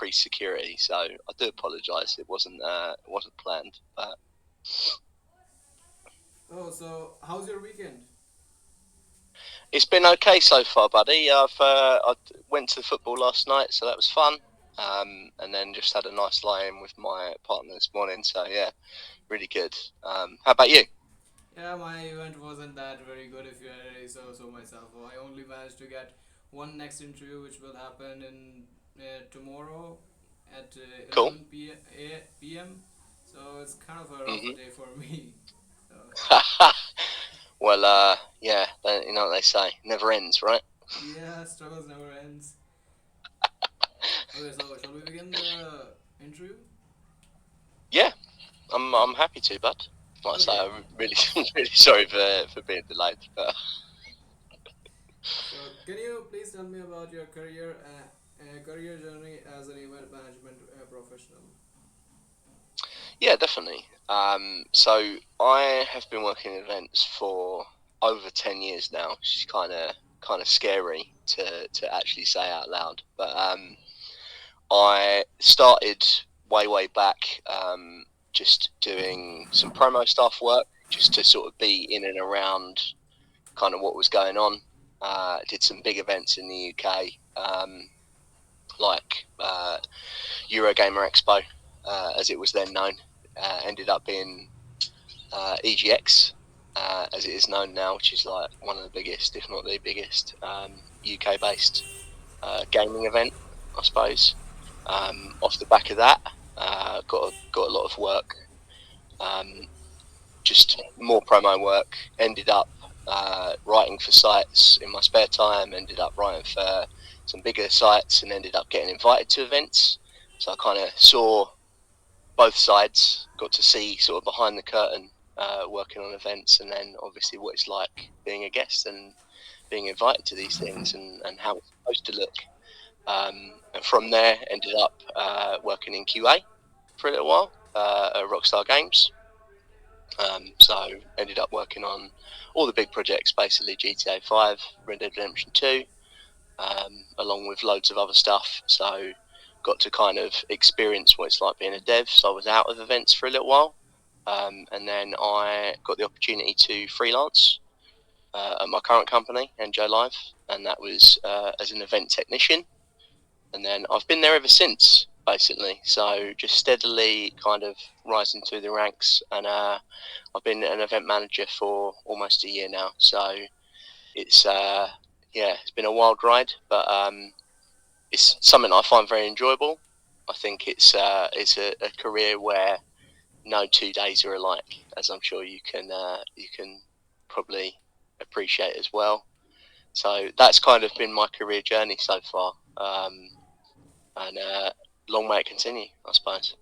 increased security. So I do apologise. It wasn't planned, but Oh, so how's your weekend? it's been okay so far, buddy. I went to the football last night, so that was fun. And then just had a nice lie-in with my partner this morning. So yeah, really good. How about you? Yeah, my event wasn't that very good if you already so myself. I only managed to get one next interview which will happen in tomorrow at Cool. 11 p.m. So it's kind of a rough Hmm. day for me. So Well, yeah, you know what they say, never ends, right? yeah, struggles never ends. Okay, so shall we begin the interview? Yeah, I'm happy to, bud. Like I say, Okay, I'm really really sorry for being delayed, but so can you please tell me about your career journey as an event management professional? yeah, definitely. So I have been working in events for over 10 years now, which is kind of scary to actually say out loud. But I started way back, just doing some promo staff work, just to sort of be in and around kind of what was going on. Did some big events in the UK, like Eurogamer Expo, as it was then known. Ended up being EGX, as it is known now, which is like one of the biggest, if not the biggest, UK-based gaming event, I suppose. Off the back of that, got a lot of work, um, just more promo work. Ended up writing for sites in my spare time. Ended up writing for some bigger sites, and ended up getting invited to events. So I kind of saw both sides, got to see sort of behind the curtain, working on events, and then obviously what it's like being a guest and being invited to these things, and how it's supposed to look. And from there, ended up working in QA for a little while at Rockstar Games. So ended up working on all the big projects, basically GTA 5, Red Dead Redemption 2, along with loads of other stuff. So got to kind of experience what it's like being a dev. So I was out of events for a little while, and then I got the opportunity to freelance at my current company, NJ Live, and that was as an event technician. And then I've been there ever since, basically. So just steadily kind of rising through the ranks, and I've been an event manager for almost a year now. So it's yeah, it's been a wild ride, but it's something I find very enjoyable. I think it's a career where no 2 days are alike, as I'm sure you can probably appreciate as well. So that's kind of been my career journey so far, and long may it continue, I suppose.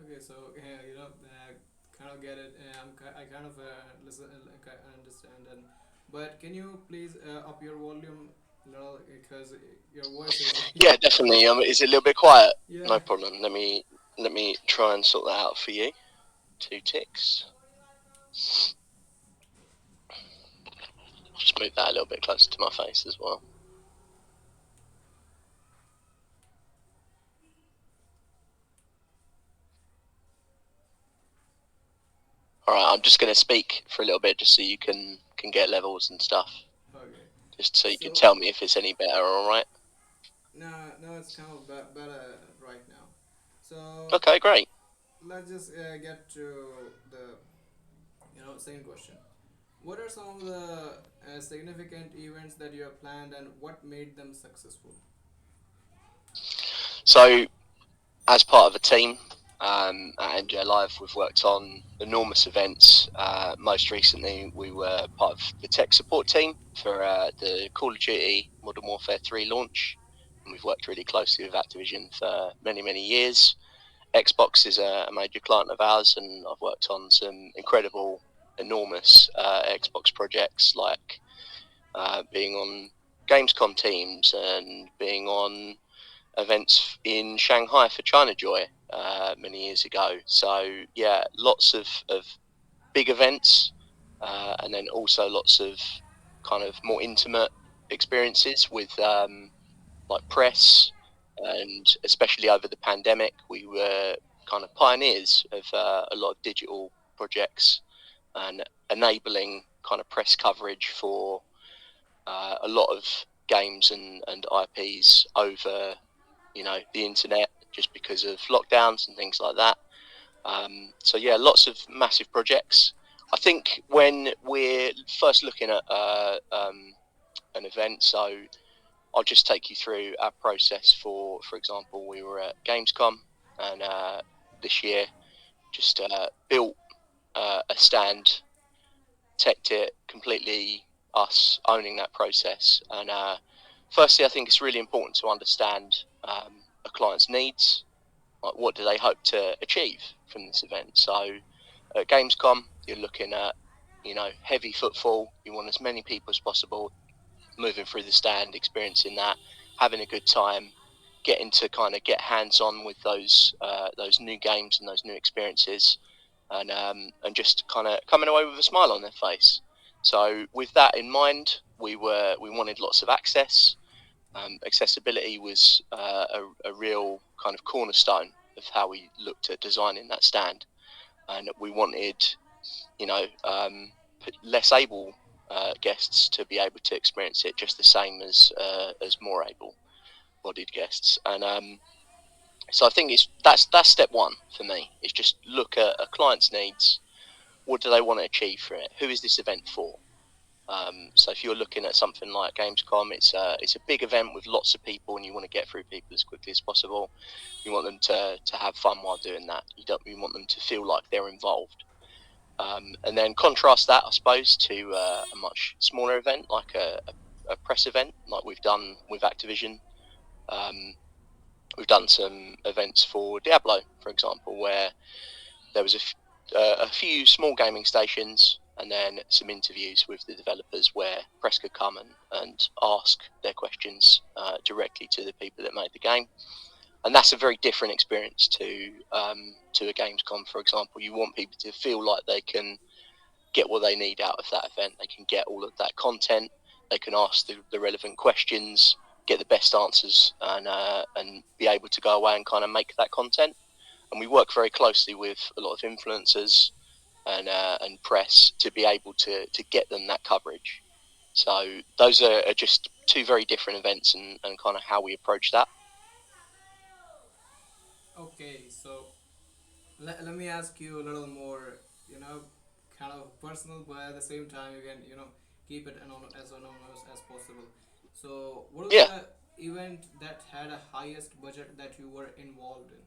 Okay, so kind of get it. I kind of listen, understand. And but can you please up your volume a little because your voice is Yeah, definitely. Is it a little bit quiet? yeah. No problem. Let me try and sort that out for you. Two ticks. Just move that a little bit closer to my face as well. All right, I'm just going to speak for a little bit, just so you can get levels and stuff, Okay, just so you can so tell me if it's any better. All right. now it's kind of better right now. So Okay, great. let's just get to the second question. What are some of the significant events that you have planned and what made them successful? So, as part of a team at NJ Live, we've worked on enormous events. Most recently, we were part of the tech support team for the Call of Duty Modern Warfare 3 launch, and we've worked really closely with Activision for many years. Xbox is a major client of ours, and I've worked on some incredible, enormous Xbox projects, like being on Gamescom teams and being on events in Shanghai for China Joy many years ago. So yeah, lots of big events, and then also lots of kind of more intimate experiences with like press, and especially over the pandemic, we were kind of pioneers of a lot of digital projects and enabling kind of press coverage for a lot of games and IPs over, the internet, just because of lockdowns and things like that. So yeah, lots of massive projects. I think when we're first looking at an event, so I'll just take you through our process. For example, we were at Gamescom, and this year just built a stand, teched it completely, us owning that process. And firstly, I think it's really important to understand a client's needs. Like, what do they hope to achieve from this event? So at Gamescom, you're looking at, heavy footfall. You want as many people as possible moving through the stand, experiencing that, having a good time, getting to kind of get hands on with those new games and those new experiences, and just kind of coming away with a smile on their face. So with that in mind, we wanted lots of access. Accessibility was a real kind of cornerstone of how we looked at designing that stand, and we wanted, you know, less able guests to be able to experience it just the same as more able-bodied guests. And so I think that's step one for me. Is just look at a client's needs. What do they want to achieve from it? Who is this event for? So if you're looking at something like Gamescom, it's a big event with lots of people, and you want to get through people as quickly as possible. You want them to have fun while doing that. You want them to feel like they're involved. And then contrast that, I suppose, to a much smaller event, like a press event, like we've done with Activision. Um, we've done some events for Diablo, for example, where there was a few small gaming stations and then some interviews with the developers where press could come and ask their questions directly to the people that made the game. And that's a very different experience to a Gamescom, for example. You want people to feel like they can get what they need out of that event. They can get all of that content. They can ask the relevant questions, get the best answers, and be able to go away and kind of make that content. And we work very closely with a lot of influencers and press to be able to get them that coverage. So those are just two very different events, and kind of how we approach that. Okay, so let me ask you a little more, you know, kind of personal, but at the same time, you can, keep it as anonymous as possible. So, what was Yeah. the event that had a highest budget that you were involved in?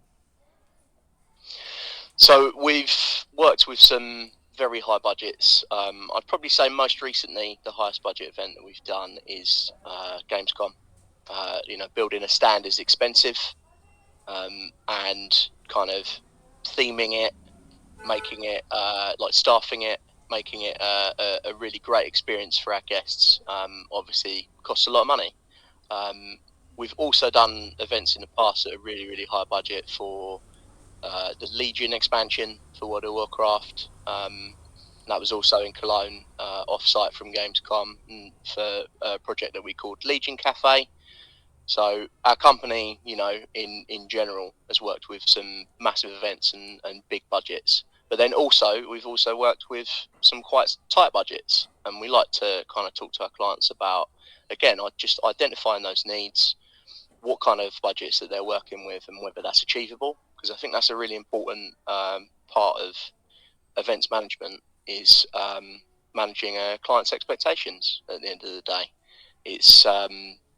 So we've worked with some very high budgets. I'd probably say most recently the highest budget event that we've done is Gamescom. Building a stand is expensive, and kind of theming it, making it like staffing it, making it a really great experience for our guests. Obviously, costs a lot of money. Um, we've also done events in the past that are really, really high budget for the Legion expansion for World of Warcraft. That was also in Cologne, off-site from Gamescom, for a project that we called Legion Cafe. So our company, in general, has worked with some massive events and big budgets. But then also, we've also worked with some quite tight budgets, and we like to kind of talk to our clients about, again, just identifying those needs, what kind of budgets that they're working with, and whether that's achievable. Because I think that's a really important part of events management, is managing a client's expectations at the end of the day. It's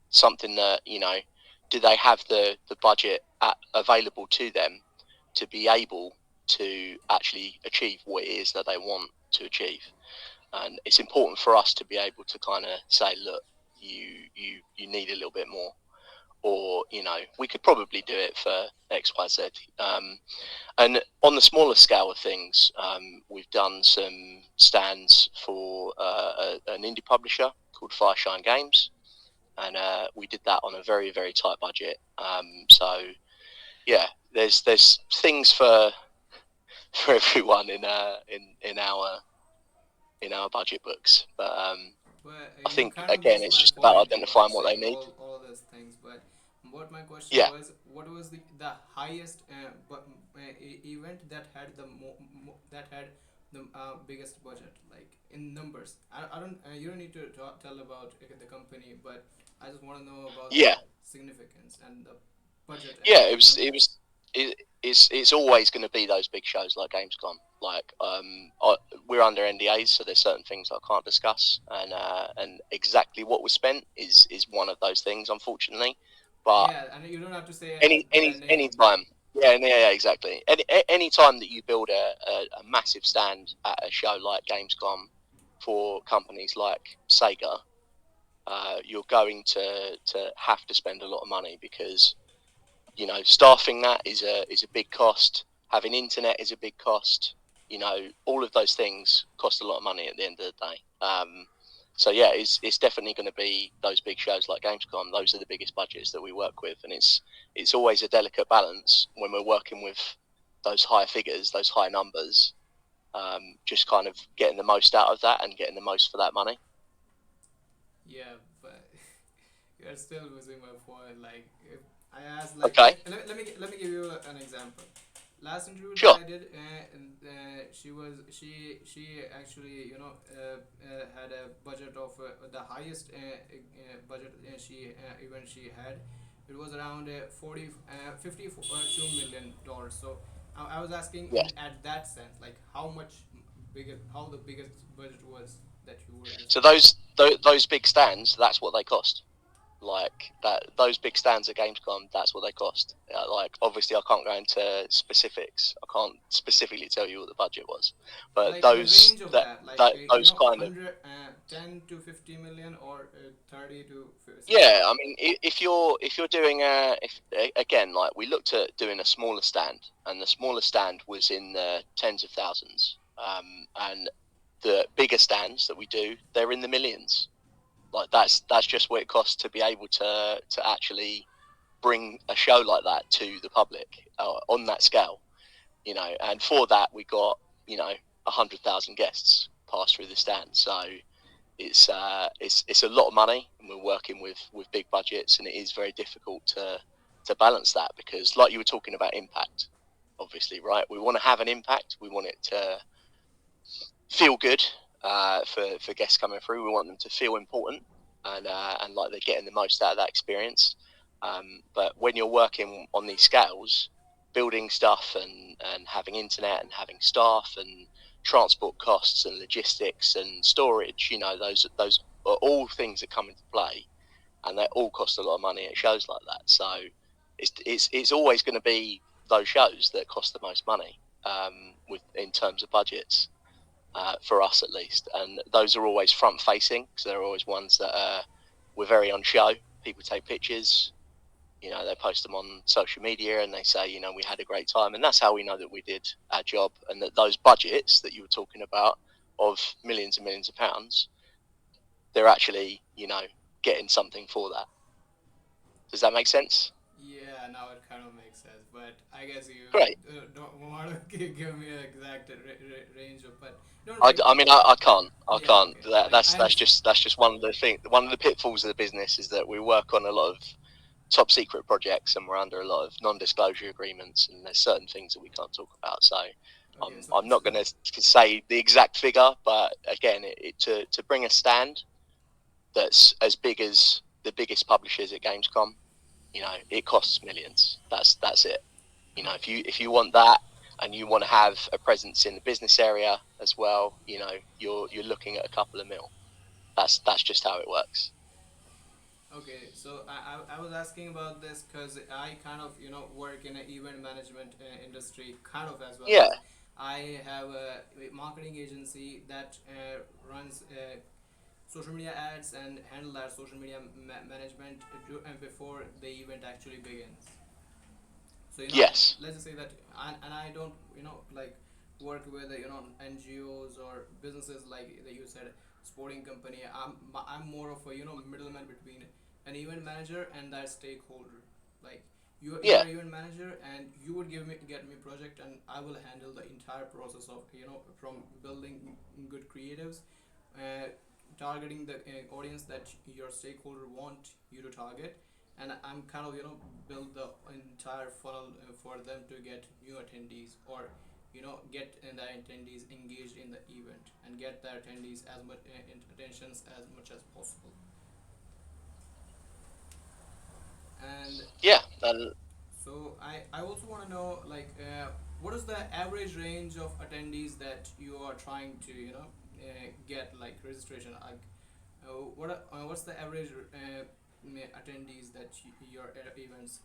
something that, do they have the budget available to them to be able to actually achieve what it is that they want to achieve. And it's important for us to be able to kind of say, look, you need a little bit more, or we could probably do it for XYZ. And on the smaller scale of things, we've done some stands for an indie publisher called Fireshine Games, and we did that on a very, very tight budget. So yeah, there's things for everyone in our budget books, but But I you think kind of again get to it's my just about point. You are identifying what they saying need. all of those things, but What my question Yeah, was, what was the highest event that had that had the biggest budget, like in numbers? I don't. You don't need to tell about the company, but I just want to know about the yeah, significance and the budget and yeah. the numbers. It's always going to be those big shows like Gamescom. Like we're under NDAs, so there's certain things I can't discuss, and exactly what was spent is one of those things, unfortunately. But Yeah, and you don't have to say the any name, but time, yeah, exactly. Any time that you build a massive stand at a show like Gamescom for companies like Sega, you're going to have to spend a lot of money because staffing that is a big cost. Having internet is a big cost. All of those things cost a lot of money at the end of the day. So yeah, it's definitely going to be those big shows like Gamescom. Those are the biggest budgets that we work with, and it's always a delicate balance when we're working with those high figures, those high numbers. Just kind of getting the most out of that and getting the most for that money. yeah, but you're still missing my point. Like, if I asked, Okay, let me give you an example. Last interview that sure. I did, she actually had a budget of the highest budget she had. It was around 52 million dollars. So I was asking Yeah. in at that sense, like how much bigger, how the biggest budget was that you were just So mentioning. those big stands, that's what they cost. Like that, those big stands at Gamescom, that's what they cost. Like obviously, I can't go into specifics. I can't specifically tell you what the budget was, but Like the range of that, like those kind of 100 10 to 50 million, or 30 to 60. yeah. I mean, if you're doing again, like we looked at doing a smaller stand, and the smaller stand was in the tens of thousands, and the bigger stands that we do, they're in the millions. Like that's just what it costs to be able to actually bring a show like that to the public on that scale. And for that we got 100,000 guests pass through the stand. So it's a lot of money, and we're working with big budgets, and it is very difficult to balance that because, like you were talking about, impact. Obviously, right? We want to have an impact. We want it to feel good for guests coming through. We want them to feel important and like they're getting the most out of that experience. But when you're working on these scales, building stuff and having internet and having staff and transport costs and logistics and storage, those are all things that come into play, and they all cost a lot of money at shows like that. So it's always going to be those shows that cost the most money with in terms of budgets for us at least. And those are always front facing because they're always ones that we're very on show. People take pictures, they post them on social media and they say, we had a great time. And that's how we know that we did our job and that those budgets that you were talking about of millions and millions of pounds, they're actually, getting something for that. Does that make sense? Yeah, now it kind of makes sense, but I guess you Great. don't want to give me an exact range of, but don't I, worry. I mean, I can't. I Yeah, can't. okay, That, like that's I that's understand. just that's just one of the thing. One of the pitfalls of the business is that we work on a lot of top secret projects and we're under a lot of non-disclosure agreements and there's certain things that we can't talk about. So Okay, I'm not going to say the exact figure, but again, to bring a stand that's as big as the biggest publishers at Gamescom, it costs millions. That's it. okay, If you want that and you want to have a presence in the business area as well, you're looking at a couple of mil. That's just how it works. okay. So I was asking about this because I kind of work in an event management industry kind of as well, Yeah. because I have a marketing agency that runs social media ads and handle that social media management and before the event actually begins. So Yes. let's just say that, and I don't like work with NGOs or businesses like that you said, sporting company. I'm more of a middleman between an event manager and that stakeholder. Like you're Yeah. an event manager and you would get me project and I will handle the entire process of from building good creatives, uh, targeting the audience that your stakeholder want you to target, and I'm kind of build the entire funnel for them to get new attendees, or get the attendees engaged in the event and get the attendees as much attentions as much as possible. And Yeah, and so I also want to know, like, what is the average range of attendees that you are trying to get like registration, like what's the average attendees that your events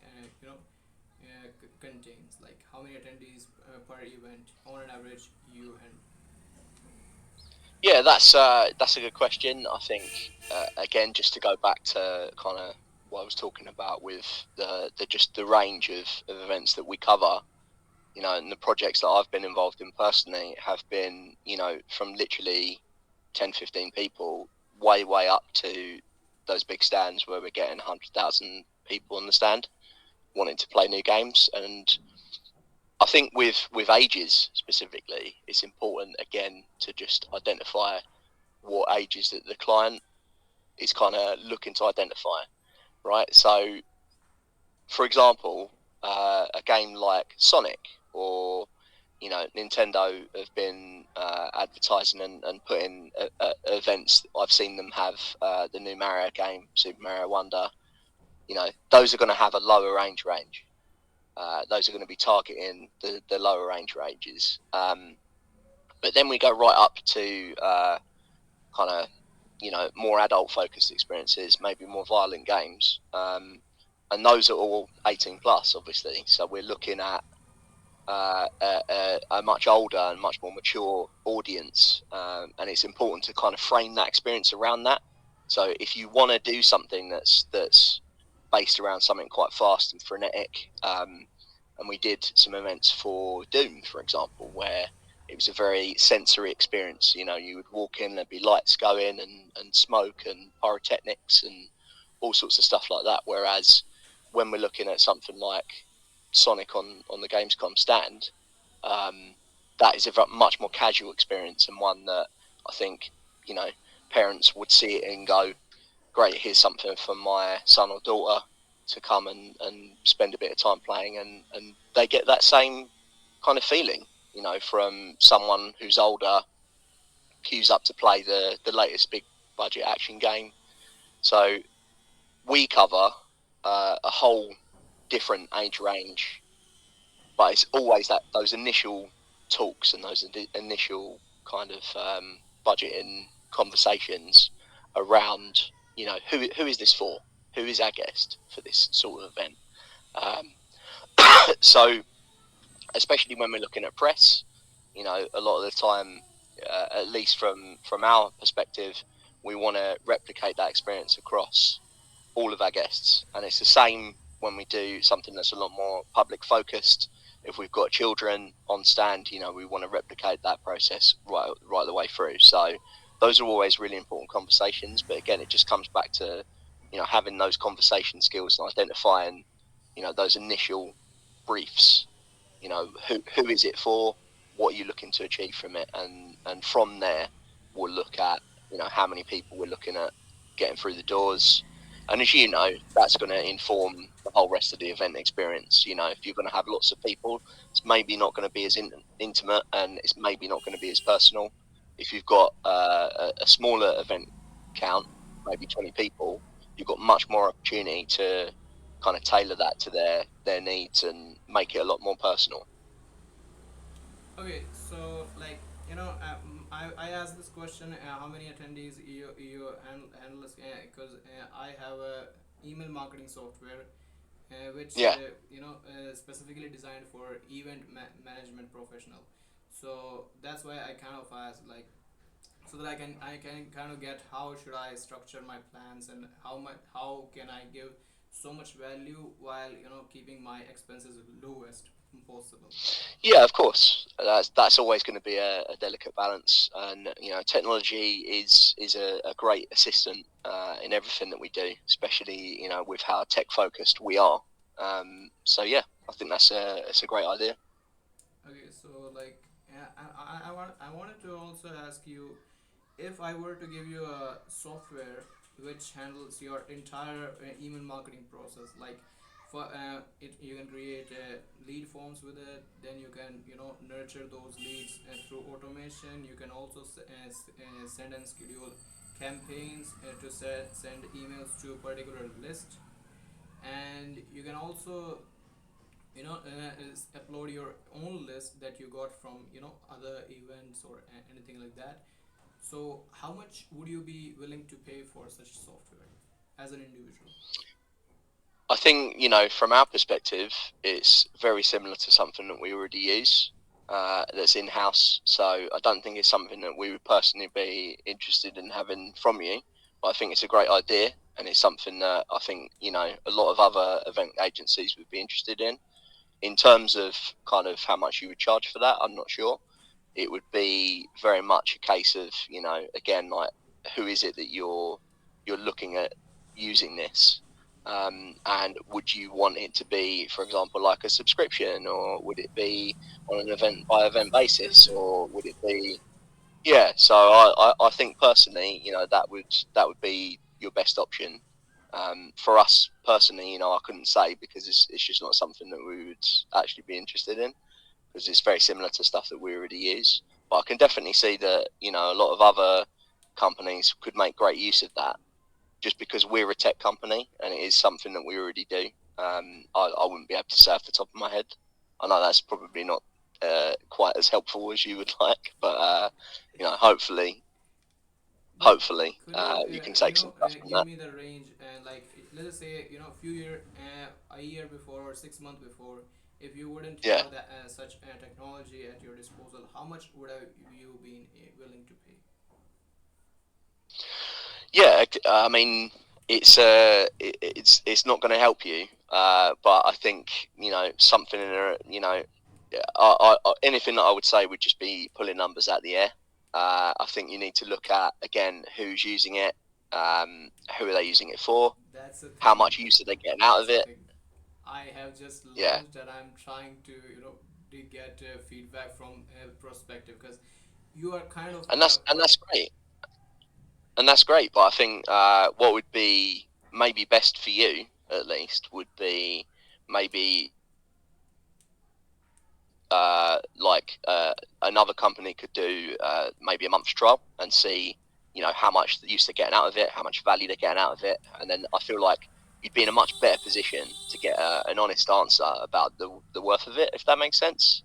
contains, like how many attendees per event on an average you handle? yeah, that's a good question. I think again, just to go back to kind of what I was talking about with the just the range of events that we cover, and the projects that I've been involved in personally have been, from literally 10, 15 people, way up to those big stands where we're getting 100,000 people on the stand wanting to play new games. And I think with ages specifically, it's important again to just identify what ages that the client is kind of looking to identify, right? So, for example, a game like Sonic or Nintendo have been advertising and putting events. I've seen them have the new Mario game, Super Mario Wonder. Those are going to have a lower range. Those are going to be targeting the lower range ranges. But then we go right up to kind of more adult focused experiences, maybe more violent games, and those are all 18 plus, obviously. So we're looking at a much older and much more mature audience, and it's important to kind of frame that experience around that. So if you want to do something that's based around something quite fast and frenetic, and we did some events for Doom, for example, where it was a very sensory experience. You would walk in, there'd be lights going and smoke and pyrotechnics and all sorts of stuff like that. Whereas when we're looking at something like Sonic on the Gamescom stand, um, that is a much more casual experience and one that I think you know parents would see it and go, "Great, here's something for my son or daughter to come and spend a bit of time playing," and they get that same kind of feeling, from someone who's older, queues up to play the latest big budget action game. So we cover a whole different age range, but it's always that those initial talks and those initial kind of budgeting conversations around, who is this for? Who is our guest for this sort of event? Um, so, especially when we're looking at press, a lot of the time, at least from our perspective, we want to replicate that experience across all of our guests. And it's the same when we do something that's a lot more public focused. If we've got children on stand, we want to replicate that process right the way through. So those are always really important conversations. But again, it just comes back to having those conversation skills and identifying those initial briefs. Who is it for? What are you looking to achieve from it? And from there, we'll look at how many people we're looking at getting through the doors. And as you know, that's going to inform the whole rest of the event experience. If you're going to have lots of people, it's maybe not going to be as intimate, and it's maybe not going to be as personal. If you've got a smaller event count, maybe 20 people, you've got much more opportunity to kind of tailor that to their needs and make it a lot more personal. Okay, so like I asked this question, how many attendees you handle this, because I have a email marketing software which Yeah, specifically designed for event management professional. So that's why I kind of asked, like, so that I can kind of get how should I structure my plans, and how can I give so much value while keeping my expenses lowest possible. yeah, of course. That's always going to be a delicate balance, and technology is a great assistant in everything that we do, especially with how tech focused we are. So yeah, I think that's a great idea. Okay, so like, I wanted to also ask you, if I were to give you a software which handles your entire email marketing process. Like for it, you can create lead forms with it. Then you can nurture those leads through automation. You can also send and schedule campaigns to send emails to a particular list, and you can also upload your own list that you got from other events or anything like that. So how much would you be willing to pay for such software as an individual? I think, from our perspective, it's very similar to something that we already use, that's in house. So I don't think it's something that we would personally be interested in having from you. But I think it's a great idea, and it's something that I think, a lot of other event agencies would be interested in. In terms of kind of how much you would charge for that, I'm not sure. It would be very much a case of, again, like, who is it that you're looking at using this, and would you want it to be, for example, like a subscription, or would it be on an event by event basis, Subscription. or would it be, yeah. So I think personally, that would be your best option. For us personally, I couldn't say, because it's just not something that we would actually be interested in, because it's very similar to stuff that we already use. But I can definitely see that, a lot of other companies could make great use of that, just because we're a tech company and it is something that we already do. I wouldn't be able to say off the top of my head. I know that's probably not quite as helpful as you would like, but hopefully, But could you you can take some stuff from give that. me the range, and like let's just say a year before or 6 months before, if you wouldn't Yeah, have that such technology at your disposal, how much would have you been willing to pay? yeah. I mean, it's not going to help you, but I think, something in a, anything that I would say would just be pulling numbers out the air. I think you need to look at, again, who's using it, who are they using it for, That's the how thing. much use are they getting out That's of the it. thing. I have just Yeah, launched and I'm trying to to get feedback from perspective, because you are kind of and that's great, But I think, what would be maybe best for you, at least, would be maybe, like, another company could do, maybe a month's trial and see, how much use they're getting out of it, how much value they're getting out of it, and then I feel like you'd be in a much better position to get an honest answer about the worth of it, if that makes sense.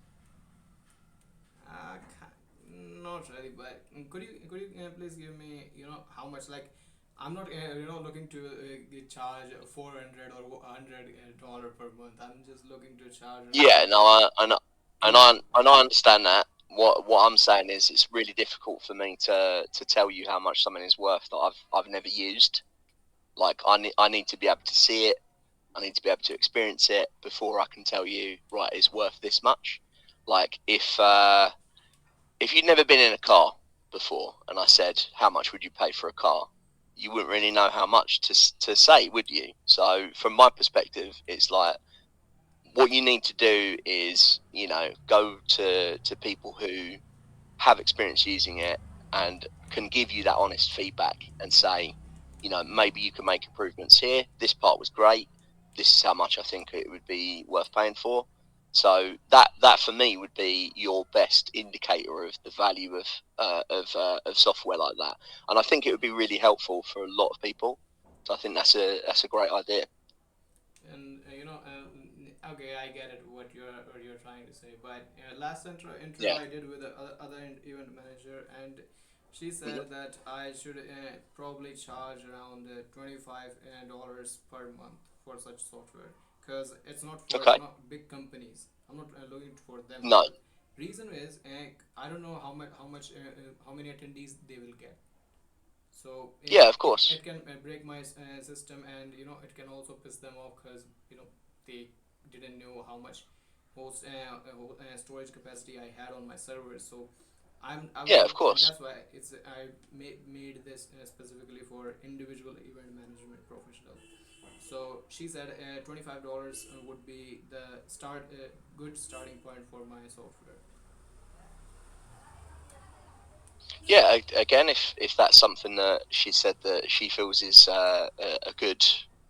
not really, but could you please give me how much, like I'm not looking to charge 400 or $100 per month. I'm just looking to charge Yeah, around no, I know, and two I understand that. What I'm saying is, it's really difficult for me to tell you how much something is worth that I've never used. Like, I need to be able to see it. I need to be able to experience it before I can tell you, right, it's worth this much. Like, if you'd never been in a car before, and I said, how much would you pay for a car? You wouldn't really know how much to say, would you? So from my perspective, it's like, what you need to do is, go to people who have experience using it and can give you that honest feedback and say, maybe you can make improvements here. This part was great. This is how much I think it would be worth paying for. So that for me would be your best indicator of the value of software like that. And I think it would be really helpful for a lot of people. So I think that's a great idea. and okay, I get it what you're trying to say, but last interview Yeah. I did with the other event manager, and she Hmm. said that I should probably charge around $25 per month for such software, because it's not for Okay. big companies. I'm not looking for them, No. but reason is I don't know how many attendees they will get. So Yeah, of course. it can break my system, and it can also piss them off, because they didn't know how much storage capacity I had on my servers. So I was Yeah, of look, and course. that's why I made this specifically for individual event management professional. So she said $25 would be the good starting point for my software. Yeah, again, if that's something that she said that she feels is a good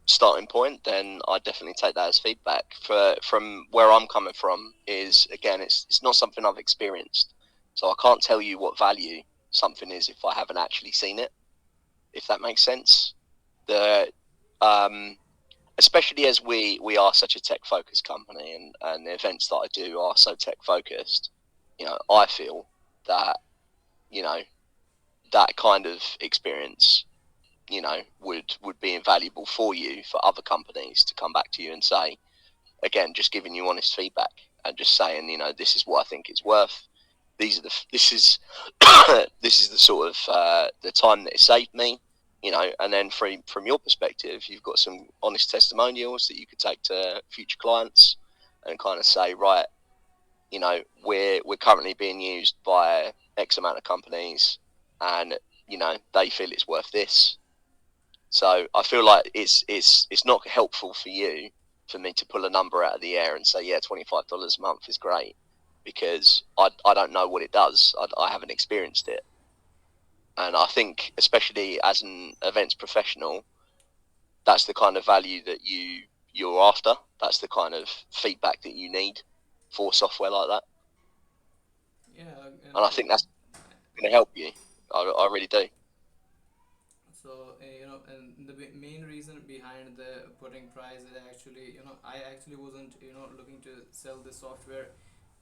starting point, then I definitely take that as feedback. From where I'm coming from, is again, it's not something I've experienced, so I can't tell you what value something is if I haven't actually seen it. If that makes sense, the um, especially as we are such a tech focused company, and the events that I do are so tech focused, I feel that you know that kind of experience, would be invaluable for you, for other companies to come back to you and say, again, just giving you honest feedback and just saying, this is what I think it's worth. This is this is the sort of the time that it saved me, and then from your perspective, you've got some honest testimonials that you could take to future clients and kind of say, right, we're currently being used by X amount of companies, and they feel it's worth this. So I feel like it's not helpful for you for me to pull a number out of the air and say, yeah, $25 a month is great, because I don't know what it does. I haven't experienced it, and I think especially as an events professional, that's the kind of value that you're after. That's the kind of feedback that you need for software like that, Yeah, and I think that's going to help you. I really do. so and the main reason behind the putting price is actually, I actually wasn't, looking to sell the software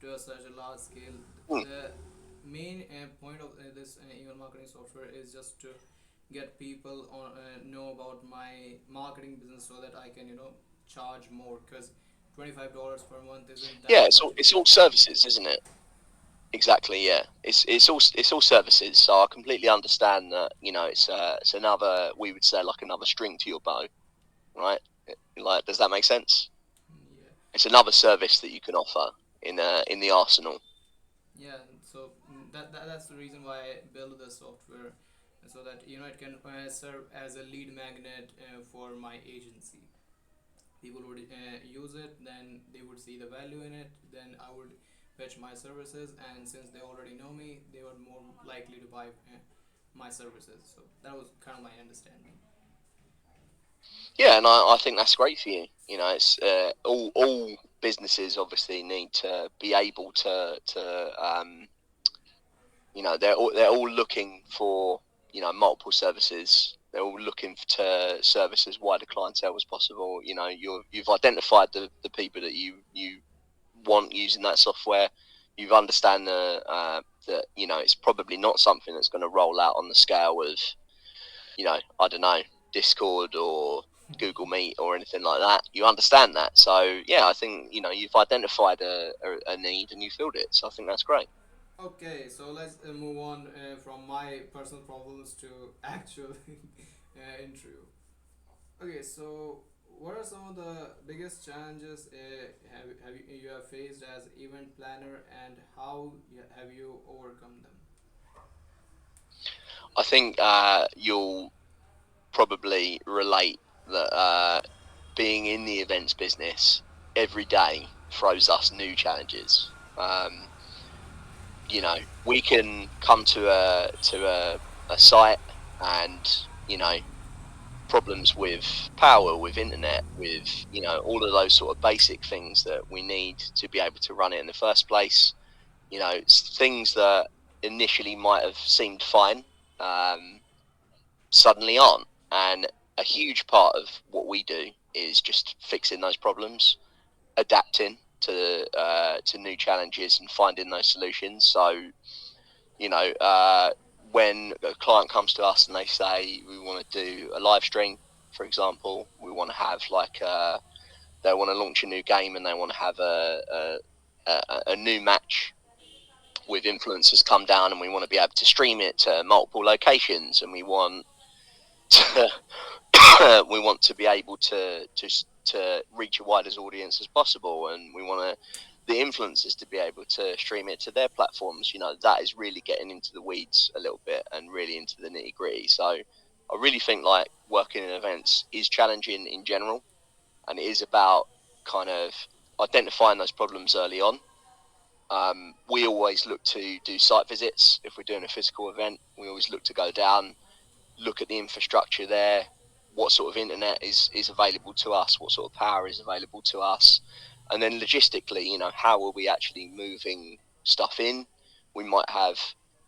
to such a large scale. Hmm. The main point of this email marketing software is just to get people on know about my marketing business so that I can, charge more, because $25 per month isn't Yeah, that much it's big. all services, isn't it? Exactly, yeah. It's all services. So I completely understand that. It's another, we would say, like another string to your bow, right? Like, does that make sense? Yeah. It's another service that you can offer in the arsenal. Yeah, so that's the reason why I build the software, so that, it can serve as a lead magnet for my agency. People would use it, then they would see the value in it, then I would fetch my services, and since they already know me, they were more likely to buy my services. So that was kind of my understanding. Yeah, and I think that's great for you. It's all businesses obviously need to be able to they're all looking for multiple services. They're all looking to service as wide a clientele as possible. You've identified the people that you want using that software. You've understand that it's probably not something that's going to roll out on the scale of I don't know, Discord or Google Meet or anything like that. You understand that, so yeah, I think you've identified a need and you filled it. So I think that's great. Okay, so let's move on from my personal problems to actual interview. Okay, so what are some of the biggest challenges you have faced as event planner, and how have you overcome them? I think you'll probably relate that being in the events business every day throws us new challenges. We can come to a site, and you know problems with power, with internet, with all of those sort of basic things that we need to be able to run it in the first place. Things that initially might have seemed fine, um, suddenly aren't. And a huge part of what we do is just fixing those problems, adapting to new challenges, and finding those solutions. So you know, when a client comes to us and they say we want to do a live stream, for example, we want to have like they want to launch a new game and they want to have a new match with influencers come down, and we want to be able to stream it to multiple locations, and we want to we want to be able to reach a widest audience as possible, and we want the influencers to be able to stream it to their platforms. That is really getting into the weeds a little bit and really into the nitty gritty. So I really think like working in events is challenging in general, and it is about kind of identifying those problems early on, We always look to do site visits. If we're doing a physical event, we always look to go down, look at the infrastructure there, what sort of internet is available to us, what sort of power is available to us, and then logistically, how are we actually moving stuff in? We might have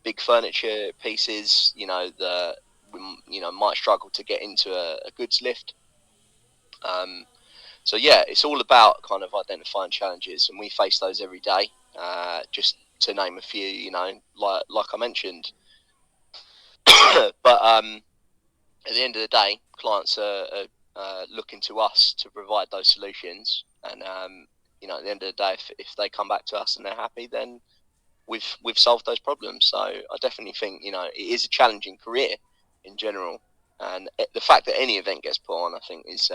big furniture pieces, we might struggle to get into a goods lift. So yeah, it's all about kind of identifying challenges, and we face those every day. Just to name a few, like I mentioned. But at the end of the day, clients are looking to us to provide those solutions, and at the end of the day, if they come back to us and they're happy, then we've solved those problems. So I definitely think it is a challenging career in general, and the fact that any event gets put on, I think, is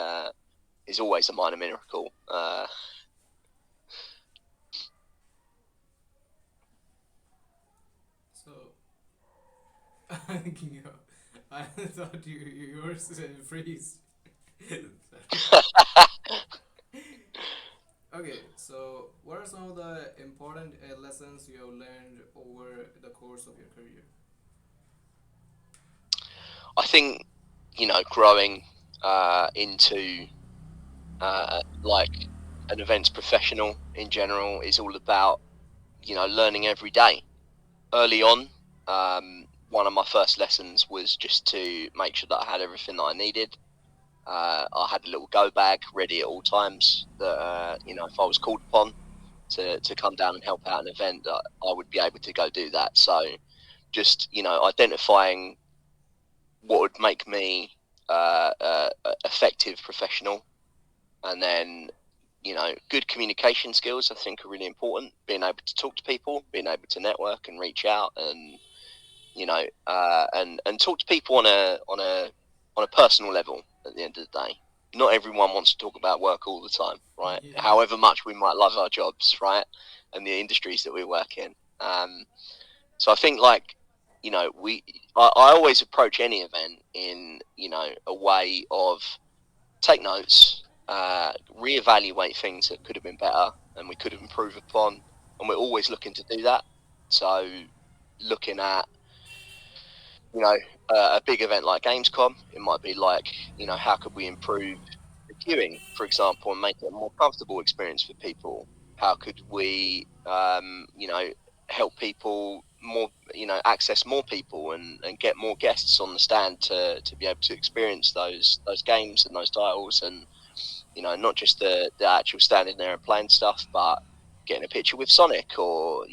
always a minor miracle. So, you know, I thought yours freeze. Okay, so what are some of the important lessons you have learned over the course of your career? I think growing into like an events professional in general is all about learning every day. Early on, one of my first lessons was just to make sure that I had everything that I needed. I had a little go bag ready at all times that if I was called upon to come down and help out an event, that I would be able to go do that. So just identifying what would make me effective professional, and then good communication skills I think are really important. Being able to talk to people, being able to network and reach out, and and talk to people on a personal level. At the end of the day, not everyone wants to talk about work all the time, right? Yeah. However much we might love our jobs, right, and the industries that we work in. So I think I always approach any event in a way of take notes, reevaluate things that could have been better and we could have improved upon, and we're always looking to do that. So looking at a big event like Gamescom, it might be like how could we improve the queuing, for example, and make it a more comfortable experience for people? How could we help people more, access more people and get more guests on the stand to be able to experience those games and those titles, and not just the actual standing there and playing stuff, but getting a picture with Sonic, or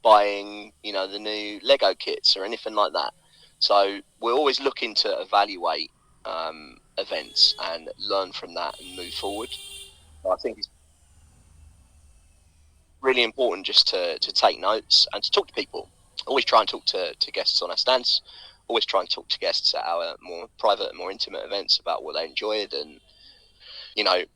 buying the new Lego kits or anything like that. So we're always looking to evaluate events and learn from that and move forward. I think it's really important just to take notes and to talk to people. Always try and talk to guests on our stands. Always try and talk to guests at our more private and more intimate events about what they enjoyed, and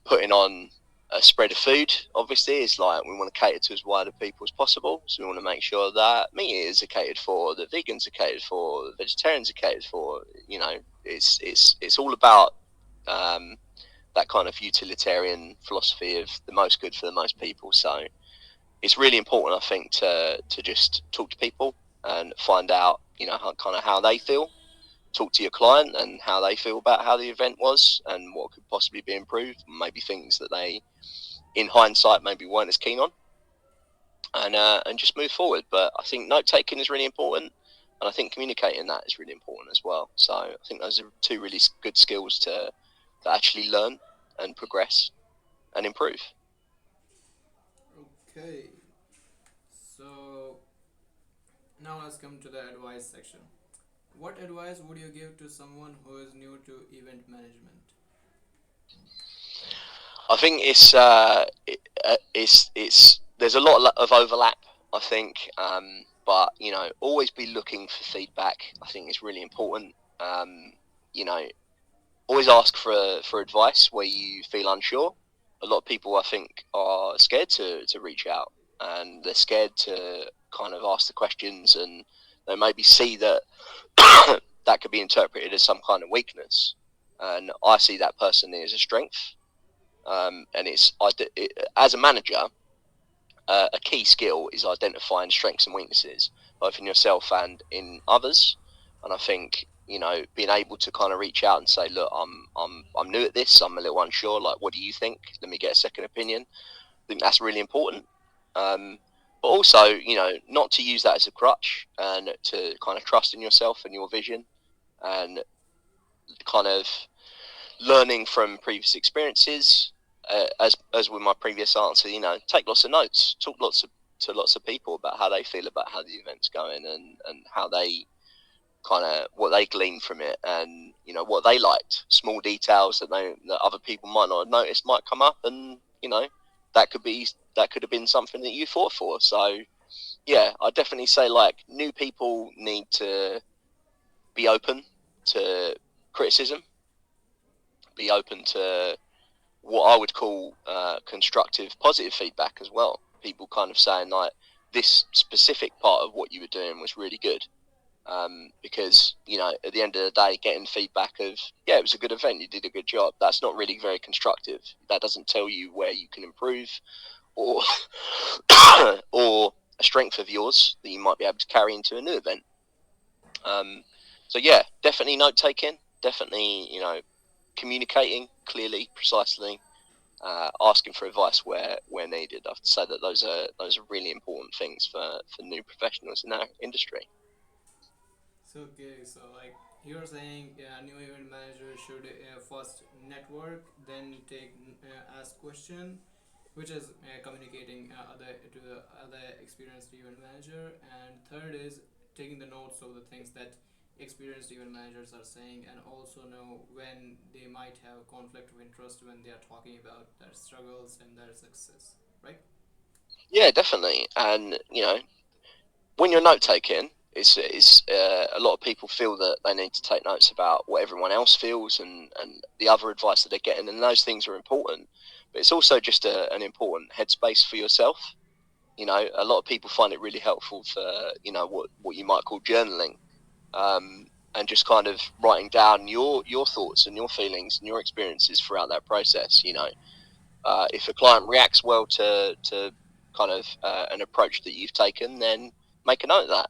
putting on a spread of food obviously is like, we want to cater to as wide a people as possible. So we want to make sure that meat eaters are catered for, the vegans are catered for, the vegetarians are catered for. It's all about that kind of utilitarian philosophy of the most good for the most people. So it's really important, I think, to just talk to people and find out how they feel. Talk to your client and how they feel about how the event was and what could possibly be improved, maybe things that they, in hindsight, maybe weren't as keen on, and just move forward. But I think note taking is really important, and I think communicating that is really important as well. So I think those are two really good skills to actually learn and progress and improve. Okay, so now let's come to the advice section. What advice would you give to someone who is new to event management? I think it's there's a lot of overlap, I think, but always be looking for feedback. I think it's really important. You know, always ask for advice where you feel unsure. A lot of people, I think, are scared to reach out, and they're scared to kind of ask the questions, and they maybe see that that could be interpreted as some kind of weakness. And I see that personally as a strength. And as a manager, a key skill is identifying strengths and weaknesses, both in yourself and in others. And I think, you know, being able to kind of reach out and say, look, I'm new at this. I'm a little unsure. Like, what do you think? Let me get a second opinion. I think that's really important. But also, you know, not to use that as a crutch, and to kind of trust in yourself and your vision, and kind of learning from previous experiences. As with my previous answer, you know, take lots of notes, talk to lots of people about how they feel about how the event's going, and how they kind of, what they gleaned from it, and you know what they liked. Small details that other people might not have noticed might come up, and you know that could have been something that you fought for. So yeah, I definitely say, like, new people need to be open to criticism, be open to what I would call constructive, positive feedback as well. People kind of saying, like, this specific part of what you were doing was really good. Because, you know, at the end of the day, getting feedback of, yeah, it was a good event, you did a good job, that's not really very constructive. That doesn't tell you where you can improve, or or a strength of yours that you might be able to carry into a new event. Um, so yeah, definitely note taking, definitely, you know, communicating clearly, precisely, asking for advice where needed. I have to say that those are really important things for new professionals in our industry. So okay, so like you're saying, new event manager should first network, then take ask question, which is communicating other to the other experienced event manager, and third is taking the notes of the things that experienced event managers are saying, and also know when they might have conflict of interest when they are talking about their struggles and their success, right? Yeah, definitely. And you know, when you're note taking, it's a lot of people feel that they need to take notes about what everyone else feels, and the other advice that they're getting, and those things are important. But it's also just an important headspace for yourself. You know, a lot of people find it really helpful for, you know, what you might call journaling, and just kind of writing down your thoughts and your feelings and your experiences throughout that process. You know, if a client reacts well to kind of an approach that you've taken, then make a note of that.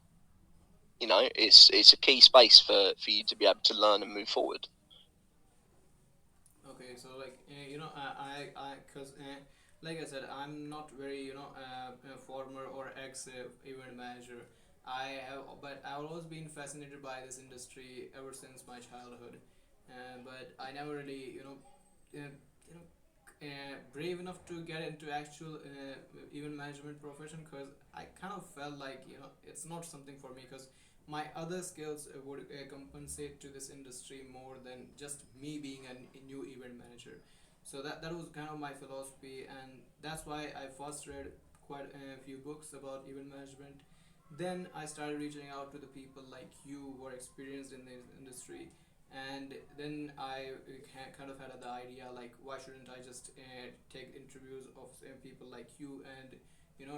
You know, it's a key space for you to be able to learn and move forward. Okay, so like cause like I said, I'm not very a former or ex event manager. But I've always been fascinated by this industry ever since my childhood, but I never really you know brave enough to get into actual event management profession, because I kind of felt like it's not something for me, because my other skills would compensate to this industry more than just me being a new event manager. So that was kind of my philosophy, and that's why I first read quite a few books about event management. Then I started reaching out to the people like you who are experienced in the industry, and then I kind of had the idea like, why shouldn't I just take interviews of people like you, and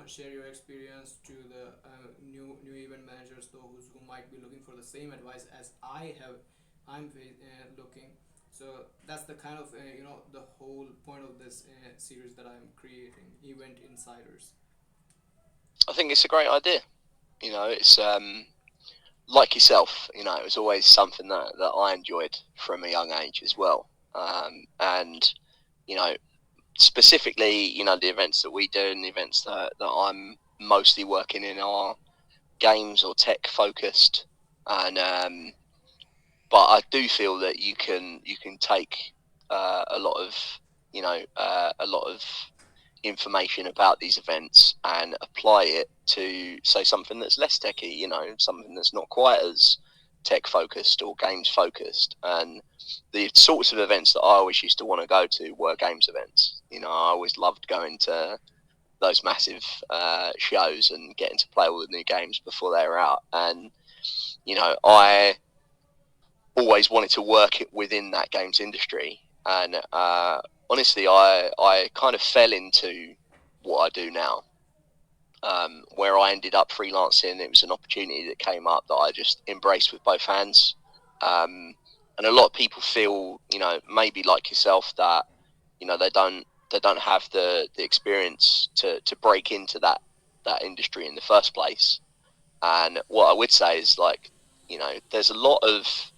share your experience to the new event managers, those who might be looking for the same advice as I'm looking. So that's the kind of the whole point of this series that I'm creating, Event Insiders. I think it's a great idea. You know, it's like yourself. You know, it was always something that I enjoyed from a young age as well. And you know, specifically, you know, the events that we do and the events that I'm mostly working in are games or tech focused, and but I do feel that you can take a lot of, a lot of information about these events and apply it to, say, something that's less techy, you know, something that's not quite as tech focused or games focused. And the sorts of events that I always used to want to go to were games events. You know, I always loved going to those massive shows and getting to play all the new games before they were out. And you know, I always wanted to work within that games industry. And honestly, I kind of fell into what I do now, where I ended up freelancing. It was an opportunity that came up that I just embraced with both hands. And a lot of people feel, you know, maybe like yourself, that, you know, they don't they don't have the experience to break into that industry in the first place. And what I would say is, like, there's a lot of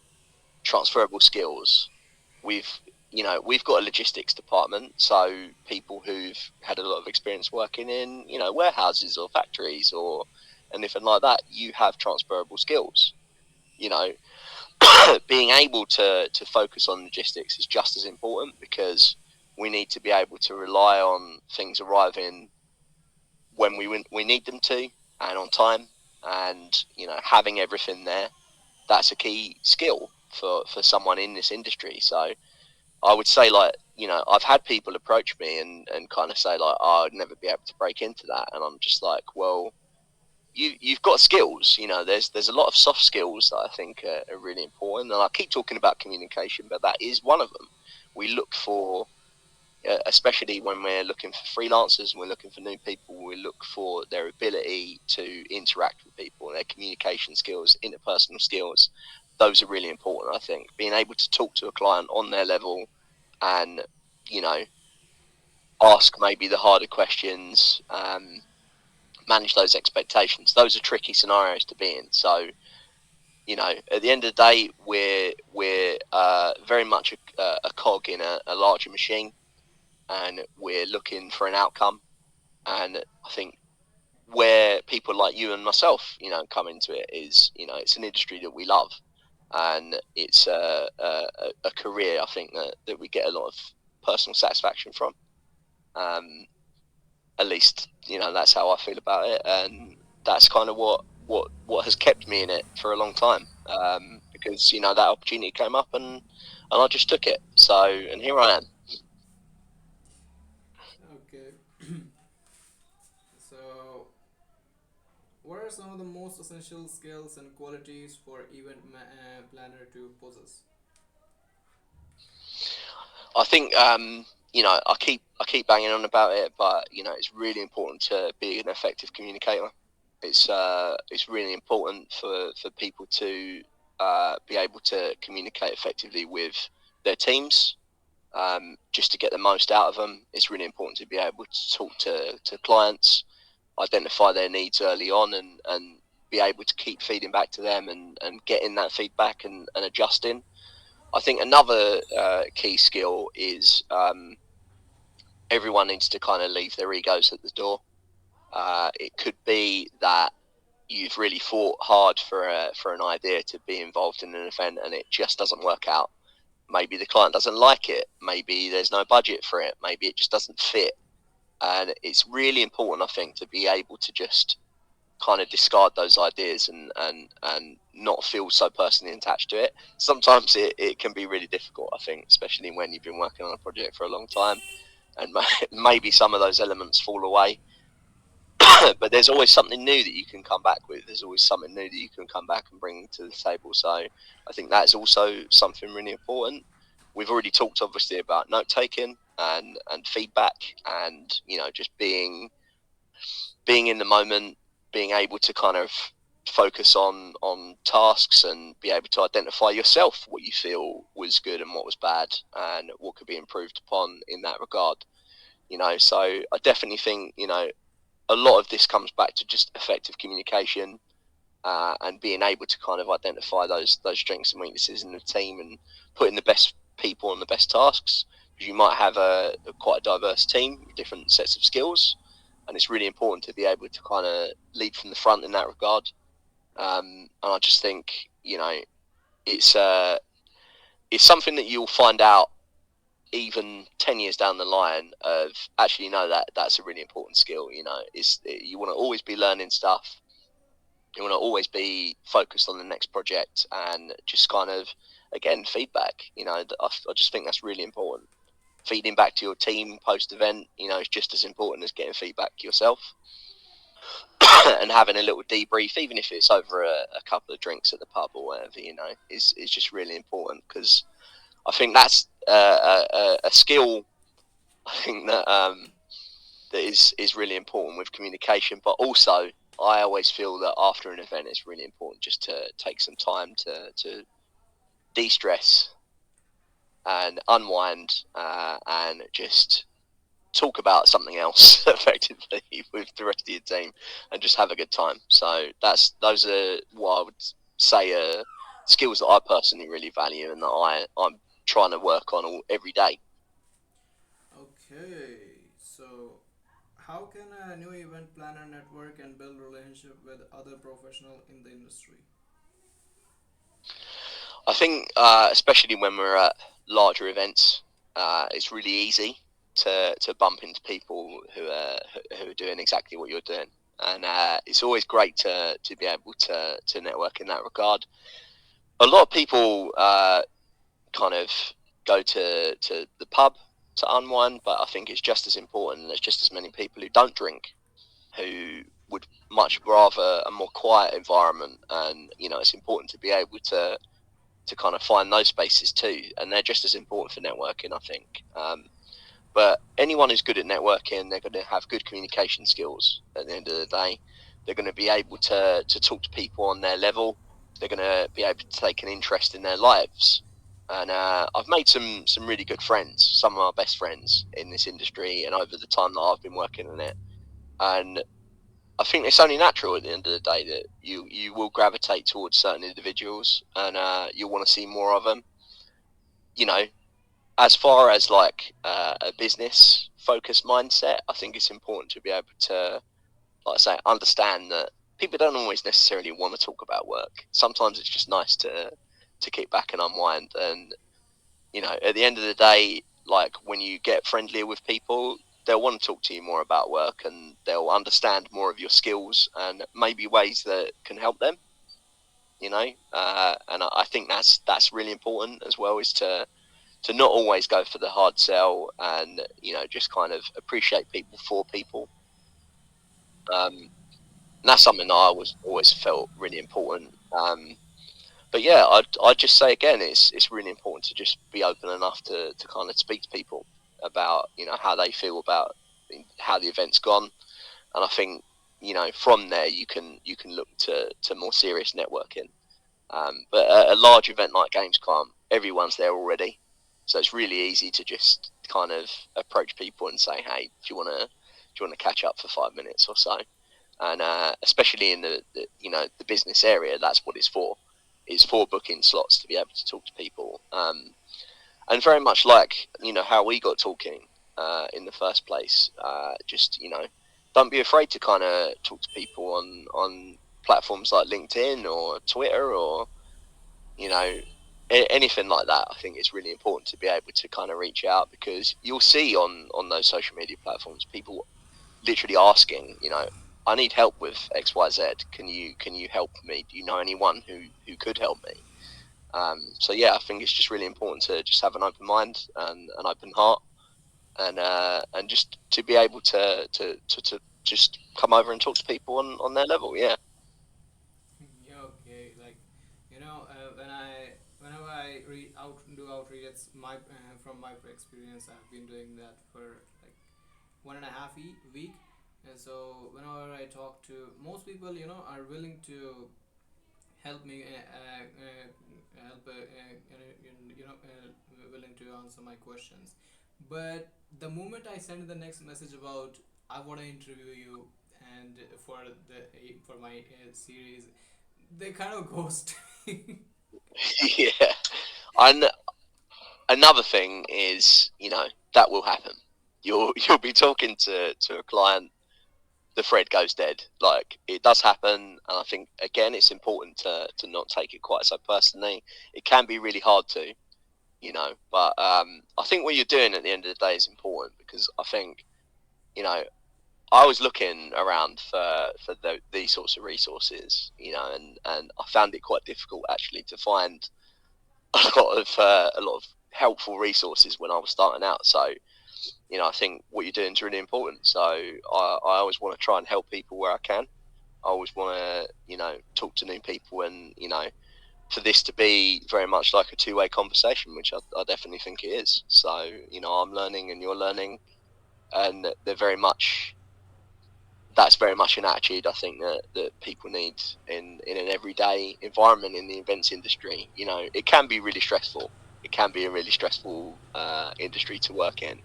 transferable skills. We've we've got a logistics department, so people who've had a lot of experience working in warehouses or factories or anything like that, you have transferable skills. You know, being able to focus on logistics is just as important, because we need to be able to rely on things arriving when we need them to, and on time, and having everything there. That's a key skill for someone in this industry. So I would say, like, I've had people approach me and kind of say, like, oh, I'd never be able to break into that, and I'm just like, well, you've got skills. There's a lot of soft skills that I think are really important, and I keep talking about communication, but that is one of them. We look for, especially when we're looking for freelancers, we're looking for new people, we look for their ability to interact with people, their communication skills, interpersonal skills. Those are really important. I think being able to talk to a client on their level, and you know ask maybe the harder questions, manage those expectations. Those are tricky scenarios to be in. So at the end of the day, we're very much a cog in a larger machine, and we're looking for an outcome. And I think where people like you and myself, come into it is, it's an industry that we love, and it's a career, I think, that we get a lot of personal satisfaction from. Um, at least, that's how I feel about it, and that's kind of what has kept me in it for a long time. Because that opportunity came up, and I just took it. So, and here I am. Okay. So, what are some of the most essential skills and qualities for planner to possess? I think I keep banging on about it, but it's really important to be an effective communicator. It's really important for people to be able to communicate effectively with their teams, just to get the most out of them. It's really important to be able to talk to clients, identify their needs early on, and be able to keep feeding back to them, and getting that feedback, and adjusting. I think another key skill is, everyone needs to kind of leave their egos at the door. It could be that you've really fought hard for an idea to be involved in an event, and it just doesn't work out. Maybe the client doesn't like it. Maybe there's no budget for it. Maybe it just doesn't fit. And it's really important, I think, to be able to just kind of discard those ideas, and not feel so personally attached to it. Sometimes it can be really difficult, I think, especially when you've been working on a project for a long time, and maybe some of those elements fall away. But there's always something new that you can come back with. There's always something new that you can come back and bring to the table. So I think that is also something really important. We've already talked, obviously, about note taking and feedback, and just being in the moment, being able to kind of focus on tasks, and be able to identify yourself what you feel was good and what was bad, and what could be improved upon in that regard. So I definitely think a lot of this comes back to just effective communication, and being able to kind of identify those strengths and weaknesses in the team, and putting the best people on the best tasks. Because you might have a quite a diverse team with different sets of skills, and it's really important to be able to kind of lead from the front in that regard. And I just think it's it's something that you'll find out even 10 years down the line, of actually, no, that's a really important skill. You want to always be learning stuff. You want to always be focused on the next project, and just kind of, again, feedback. I just think that's really important. Feeding back to your team post event, is just as important as getting feedback yourself. And having a little debrief, even if it's over a couple of drinks at the pub or whatever, is just really important, because I think that's a skill. I think that is really important with communication, but also I always feel that after an event, it's really important just to take some time to de-stress and unwind, and just talk about something else effectively with the rest of your team and just have a good time. So those are what I would say are skills that I personally really value and that I'm trying to work on every day. Okay, so how can a new event planner network and build relationship with other professional in the industry? I think, especially when we're at larger events, it's really easy to bump into people who are doing exactly what you're doing, and it's always great to be able to network in that regard. A lot of people kind of go to the pub to unwind, but I think it's just as important. There's just as many people who don't drink who would much rather a more quiet environment, and it's important to be able to kind of find those spaces too, and they're just as important for networking, I think. But anyone who's good at networking, they're going to have good communication skills. At the end of the day, they're going to be able to talk to people on their level. They're going to be able to take an interest in their lives. And I've made some really good friends, some of my best friends in this industry, and over the time that I've been working in it. And I think it's only natural at the end of the day that you will gravitate towards certain individuals, and you'll want to see more of them. You know, as far as like a business focused mindset, I think it's important to be able to, like I say, understand that people don't always necessarily want to talk about work. Sometimes it's just nice to kick back and unwind. And at the end of the day, like when you get friendlier with people, they'll want to talk to you more about work, and they'll understand more of your skills and maybe ways that can help them. And I think that's really important as well, is to not always go for the hard sell, and just kind of appreciate people for people. And that's something that I was always felt really important. But yeah, I'd just say again, it's really important to just be open enough to kind of speak to people about how they feel about how the event's gone. And I think from there you can look to more serious networking. But a large event like Gamescom, everyone's there already, so it's really easy to just kind of approach people and say, "Hey, do you want to catch up for 5 minutes or so?" And especially in the business area, that's what it's for. It's for booking slots to be able to talk to people, and very much like how we got talking in the first place. Just don't be afraid to kind of talk to people on platforms like LinkedIn or Twitter or you know, anything like that. I think it's really important to be able to kind of reach out, because you'll see on those social media platforms people literally asking, I need help with XYZ. Can you help me? Do you know anyone who could help me? So yeah, I think it's just really important to just have an open mind and an open heart, and just to be able to just come over and talk to people on their level. Yeah. Yeah, okay. Like, whenever I read out do outreach, my from my experience, I've been doing that for like 1.5 week, and so whenever I talk to most people, are willing to help me, help, willing to answer my questions. But the moment I send the next message about I want to interview you and for my series, they kind of ghost. Yeah. And another thing is, that will happen. You'll be talking to a client, the thread goes dead. Like, it does happen, and I think again it's important to not take it quite so personally. It can be really hard to, but I think what you're doing at the end of the day is important, because I think you know I was looking around for these sorts of resources, and I found it quite difficult actually to find a lot of helpful resources when I was starting out. So I think what you're doing is really important. So I always want to try and help people where I can. I always want to talk to new people, and for this to be very much like a two-way conversation, which I definitely think it is. So I'm learning and you're learning, and that's very much an attitude I think that people need in an everyday environment in the events industry. It can be really stressful. It can be a really stressful industry to work in.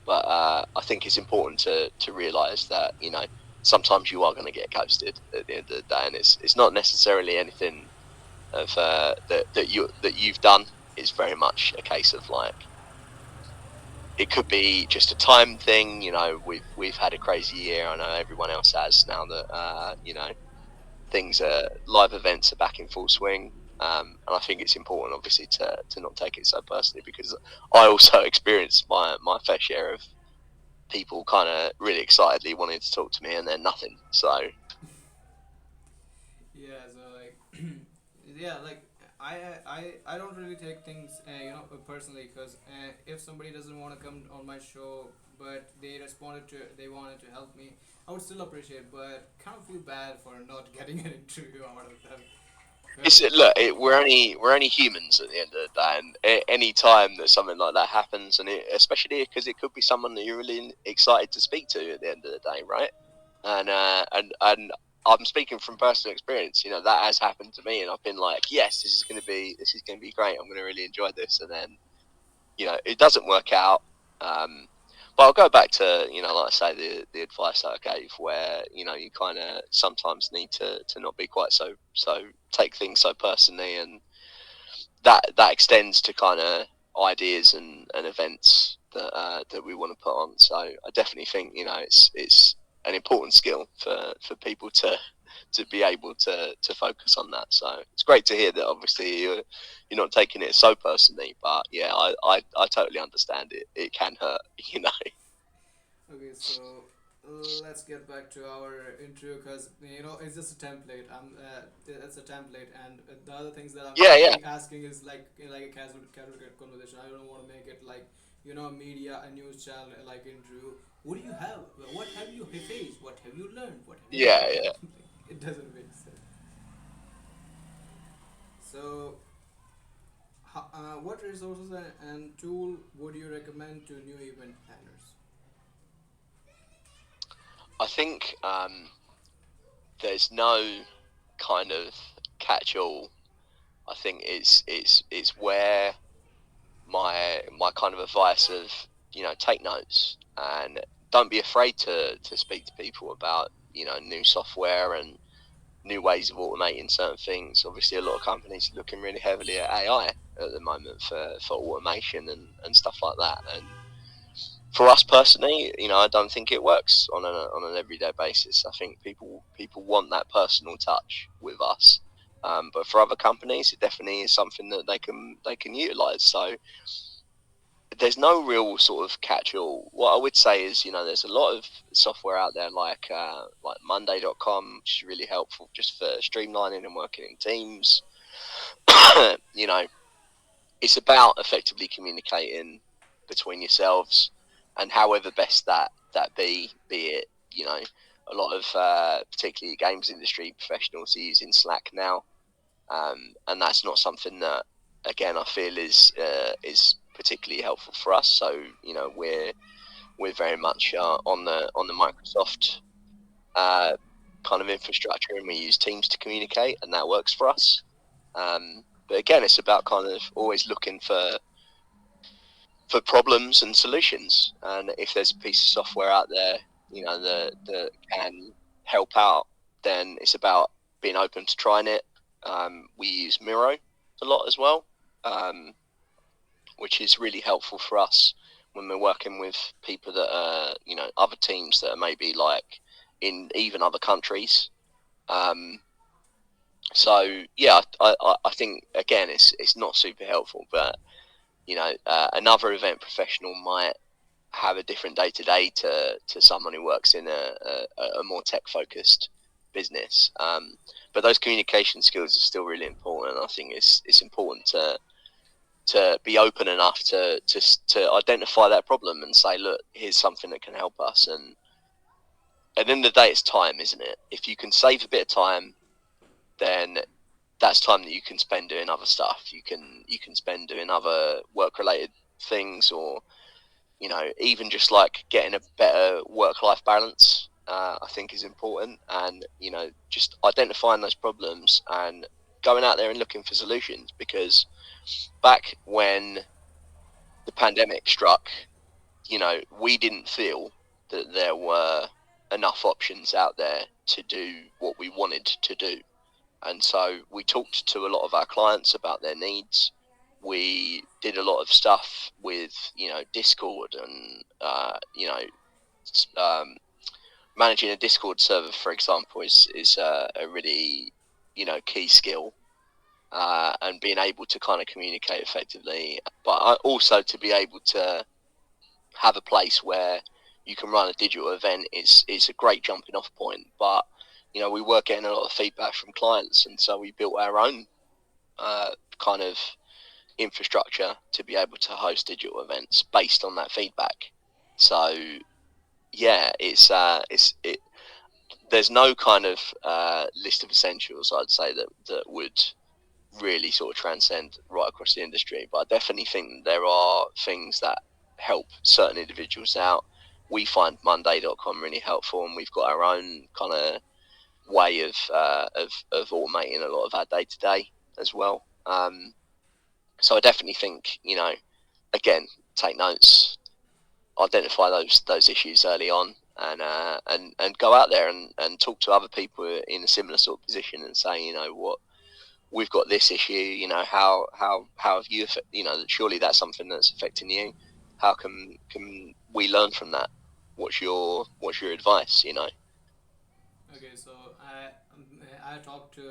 But I think it's important to realise that, you know, sometimes you are going to get ghosted at the end of the day, and it's not necessarily anything of that you've done. It's very much a case of like, it could be just a time thing. You know, we've had a crazy year. I know everyone else has now that you know, things are live events are back in full swing. And I think it's important, obviously, to not take it so personally, because I also experienced my fair share of people kind of really excitedly wanting to talk to me and then nothing. So Yeah, so like, yeah, like I don't really take things, personally, because if somebody doesn't want to come on my show, but they wanted to help me, I would still appreciate, but kind of feel bad for not getting an interview out of them, it's because look, we're only humans at the end of the day, and any time that something like that happens, and especially because it could be someone that you're really excited to speak to at the end of the day, right? And I'm speaking from personal experience. You know, that has happened to me, and I've been like, yes, this is going to be great. I'm going to really enjoy this, and then, you know, it doesn't work out. Um, but I'll go back to, you know, like I say, the advice that I gave, where, you know, you kind of sometimes need to not be quite so take things so personally, and that extends to kind of ideas and events that we want to put on. So I definitely think, you know, it's an important skill for people to be able to focus on that. So it's great to hear that obviously you're not taking it so personally, but yeah, I totally understand it. It can hurt, you know. okay, so let's get back to our intro, because it's just a template. It's a template, and the other things that I'm Yeah, yeah, asking is like a casual conversation. I don't want to make it like media, a news channel like intro. What do you have? What have you faced? What have you learned? What have you yeah, done? yeah. It doesn't make sense. So, what resources and tool would you recommend to new event planners? I think there's no kind of catch-all. I think it's where my kind of advice of, you know, take notes and don't be afraid to speak to people about, you know, new software and new ways of automating certain things. Obviously, a lot of companies are looking really heavily at AI at the moment for automation and stuff like that. And for us personally, you know, I don't think it works on an everyday basis. I think people want that personal touch with us. But for other companies, it definitely is something that they can utilize. So there's no real sort of catch-all. What I would say is, you know, there's a lot of software out there like Monday.com, which is really helpful just for streamlining and working in teams. You know, it's about effectively communicating between yourselves, and however best that be it, you know, a lot of particularly games industry professionals are using Slack now, and that's not something that, again, I feel is particularly helpful for us. So, you know, we're very much on the Microsoft uh, kind of infrastructure, and we use Teams to communicate, and that works for us. But again, it's about kind of always looking for problems and solutions, and if there's a piece of software out there, you know, that can help out, then it's about being open to trying it. We use Miro a lot as well, um, which is really helpful for us when we're working with people that are, you know, other teams that are maybe like in even other countries. Um, so yeah, I think again it's not super helpful, but you know, another event professional might have a different day to day to someone who works in a more tech focused business. But those communication skills are still really important. I think it's important to be open enough to identify that problem and say, look, here's something that can help us. And at the end of the day, it's time, isn't it? If you can save a bit of time, then that's time that you can spend doing other stuff. You can spend doing other work related things, or, you know, even just like getting a better work life balance. I think is important, and, you know, just identifying those problems and going out there and looking for solutions. Because back when the pandemic struck, we didn't feel that there were enough options out there to do what we wanted to do. And so we talked to a lot of our clients about their needs. We did a lot of stuff with, Discord and, um, managing a Discord server, for example, is a really, key skill. And being able to kind of communicate effectively, but also to be able to have a place where you can run a digital event is a great jumping off point. But we were getting a lot of feedback from clients, and so we built our own kind of infrastructure to be able to host digital events based on that feedback. So yeah, there's no kind of list of essentials I'd say that would really sort of transcend right across the industry. But I definitely think there are things that help certain individuals out. We find Monday.com really helpful, and we've got our own kind of way of automating a lot of our day to day as well. So I definitely think, again, take notes, identify those issues early on, and go out there and talk to other people in a similar sort of position and say, what, we've got this issue. How have you, surely that's something that's affecting you. How can we learn from that? What's your advice? Okay, so I talked to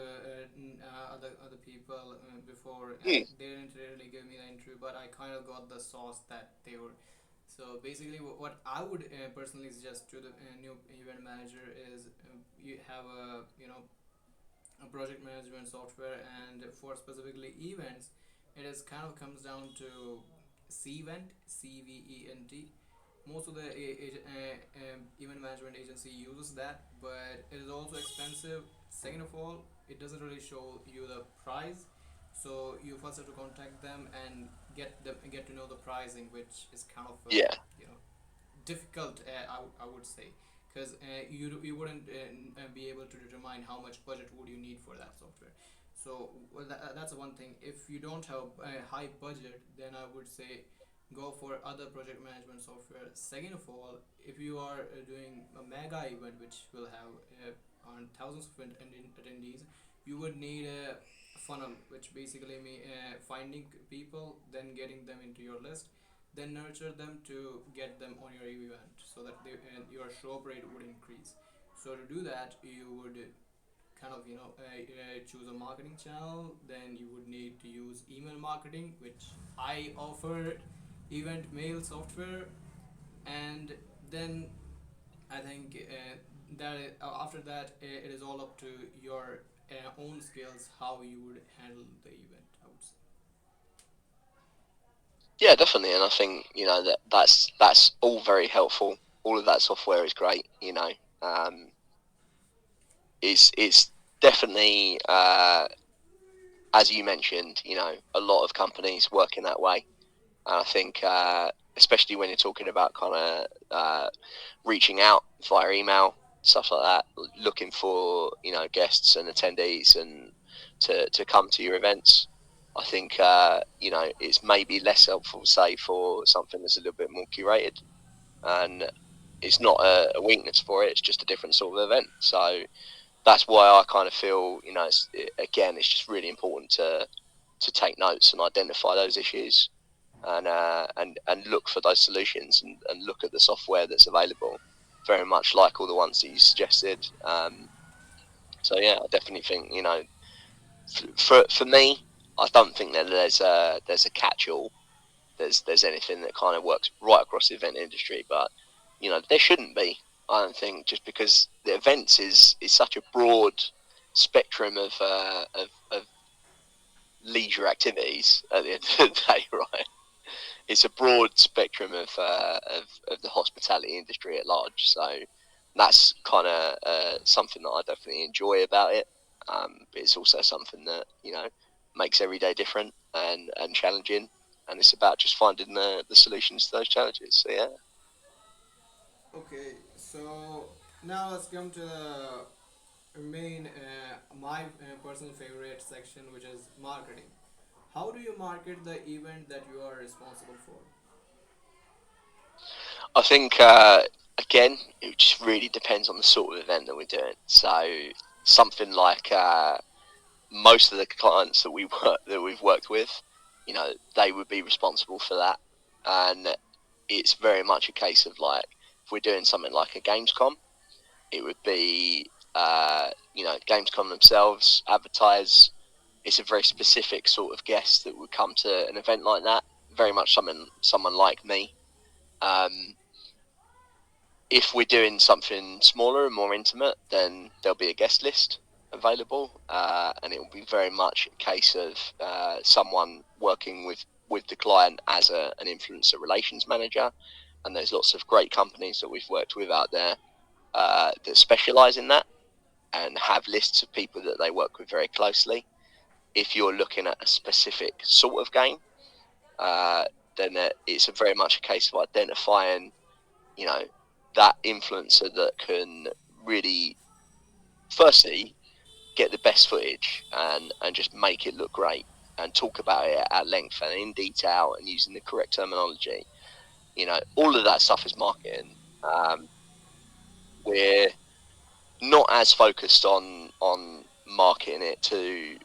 other people before. Mm. They didn't really give me the interview, but I kind of got the sauce that they were. So basically, what I would personally suggest to the new event manager is you have a project management software, and for specifically events, it is kind of comes down to Cvent, CVENT. Most of the event management agency uses that, but it is also expensive. Second of all, it doesn't really show you the price, so you first have to contact them and get to know the pricing, which is kind of Yeah, difficult. I would say, because you wouldn't be able to determine how much budget would you need for that software. So well, that's one thing. If you don't have a high budget, then I would say go for other project management software. Second of all, if you are doing a mega event which will have on thousands of attendees, you would need a funnel, which basically mean finding people, then getting them into your list, then nurture them to get them on your event, so that your show up rate would increase. So to do that, you would kind of choose a marketing channel. Then you would need to use email marketing, which I offer event mail software. And then I think after that, it is all up to your own skills how you would handle the event, I would say. yeah, definitely. And I think that's all very helpful. All of that software is great. It's definitely, as you mentioned, a lot of companies work in that way. And I think, especially when you're talking about kind of reaching out via email, stuff like that, looking for guests and attendees and to come to your events. I think it's maybe less helpful, say, for something that's a little bit more curated, and it's not a weakness for it. It's just a different sort of event. So that's why I kind of feel, again, it's just really important to take notes and identify those issues, and look for those solutions, and look at the software that's available, very much like all the ones that you suggested. So yeah, I definitely think, for me, I don't think that there's a catch all. There's anything that kind of works right across the event industry, but there shouldn't be. I don't think, just because the events is such a broad spectrum of leisure activities at the end of the day, right? It's a broad spectrum of the hospitality industry at large. So that's kind of something that I definitely enjoy about it. But it's also something that makes every day different and challenging, and it's about just finding the solutions to those challenges. So yeah. Okay, so now let's come to the main, my personal favorite section, which is marketing. How do you market the event that you are responsible for? I think again, it just really depends on the sort of event that we're doing. So something like most of the clients that we've worked with, you know, they would be responsible for that, and it's very much a case of like if we're doing something like a Gamescom, it would be you know, Gamescom themselves advertise. It's a very specific sort of guest that would come to an event like that. Very much someone like me. Um, if we're doing something smaller and more intimate, then there'll be a guest list available, and it will be very much a case of someone working with the client as an influencer relations manager. And there's lots of great companies that we've worked with out there that specialize in that and have lists of people that they work with very closely. If you're looking at a specific sort of game, uh, then it's a very much a case of identifying, you know, that influencer that can really, firstly, get the best footage and just make it look great and talk about it at length and in detail and using the correct terminology. You know, all of that stuff is marketing. We're not as focused on marketing it to,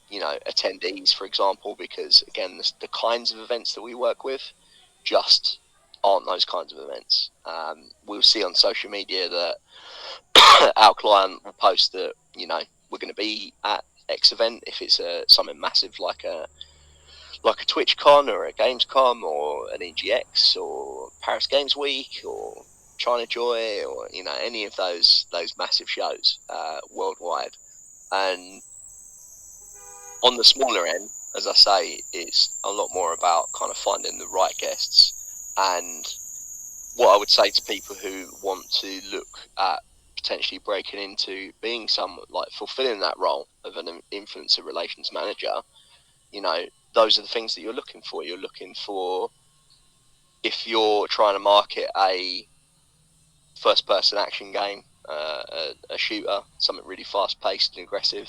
you know, attendees, for example, because again, the kinds of events that we work with just aren't those kinds of events. We'll see on social media that our client will post that, you know, we're going to be at X event if it's something massive like a TwitchCon or a Gamescom or an EGX or Paris Games Week or China Joy or, you know, any of those massive shows worldwide. And on the smaller end, as I say, it's a lot more about kind of finding the right guests. And what I would say to people who want to look at potentially breaking into being some like fulfilling that role of an influencer relations manager, you know, those are the things that you're looking for. You're looking for, if you're trying to market a first person action game, a shooter, something really fast paced and aggressive,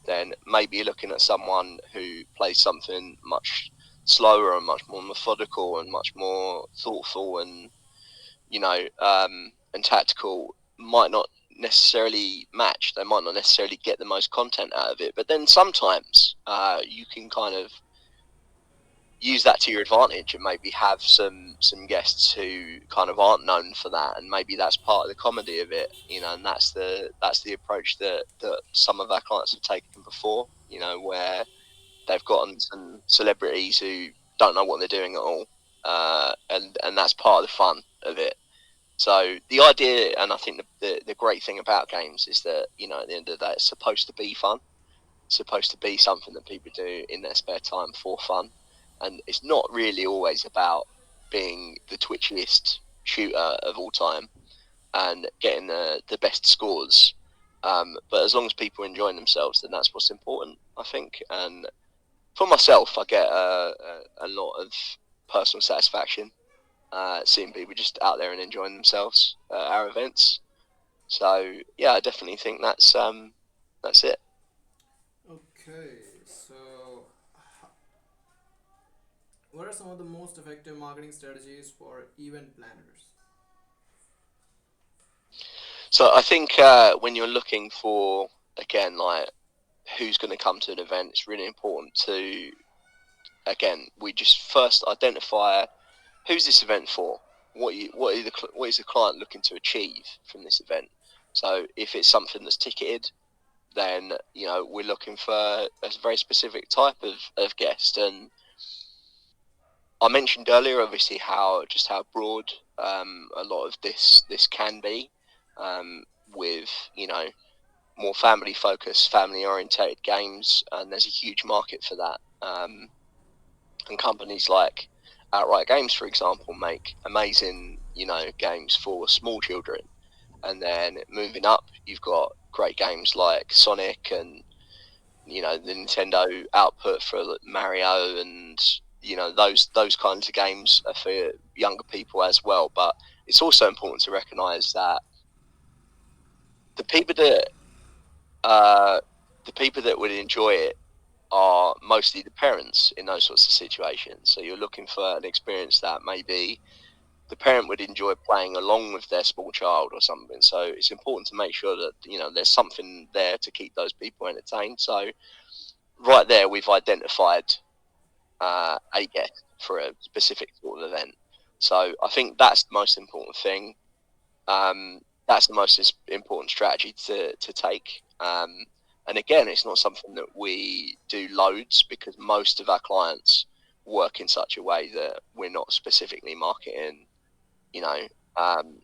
then maybe you're looking at someone who plays something much slower and much more methodical and much more thoughtful and, you know, and tactical. Might not necessarily match. They might not necessarily get the most content out of it. But then sometimes you can kind of use that to your advantage and maybe have some guests who kind of aren't known for that, and maybe that's part of the comedy of it, you know. And that's the approach that some of our clients have taken before, you know, where they've gotten some celebrities who don't know what they're doing at all, and that's part of the fun of it. So the idea, and I think the great thing about games is that, you know, at the end of the day, it's supposed to be fun. It's supposed to be something that people do in their spare time for fun, and it's not really always about being the twitchiest shooter of all time and getting the best scores. But as long as people are enjoying themselves, then that's what's important, I think. And for myself, I get a lot of personal satisfaction seeing people just out there and enjoying themselves at our events. So yeah, I definitely think that's it. Okay, so what are some of the most effective marketing strategies for event planners? So I think when you're looking for, again, like who's going to come to an event, it's really important to, again, we just first identify who's this event for. What is the client looking to achieve from this event? So if it's something that's ticketed, then, you know, we're looking for a very specific type of guest. And I mentioned earlier, obviously, how broad a lot of this can be, with, you know, more family focused, family orientated games, and there's a huge market for that. And companies like Outright Games, for example, make amazing, you know, games for small children. And then moving up, you've got great games like Sonic and, you know, the Nintendo output for Mario, and, you know, those kinds of games are for younger people as well. But it's also important to recognise that the people that uh, the people that would enjoy it are mostly the parents in those sorts of situations. So you're looking for an experience that maybe the parent would enjoy playing along with their small child or something. So it's important to make sure that there's something there to keep those people entertained. So right there, we've identified a guest for a specific sort of event. So I think that's the most important thing. That's the most important strategy to take. And again, it's not something that we do loads because most of our clients work in such a way that we're not specifically marketing, you know, um,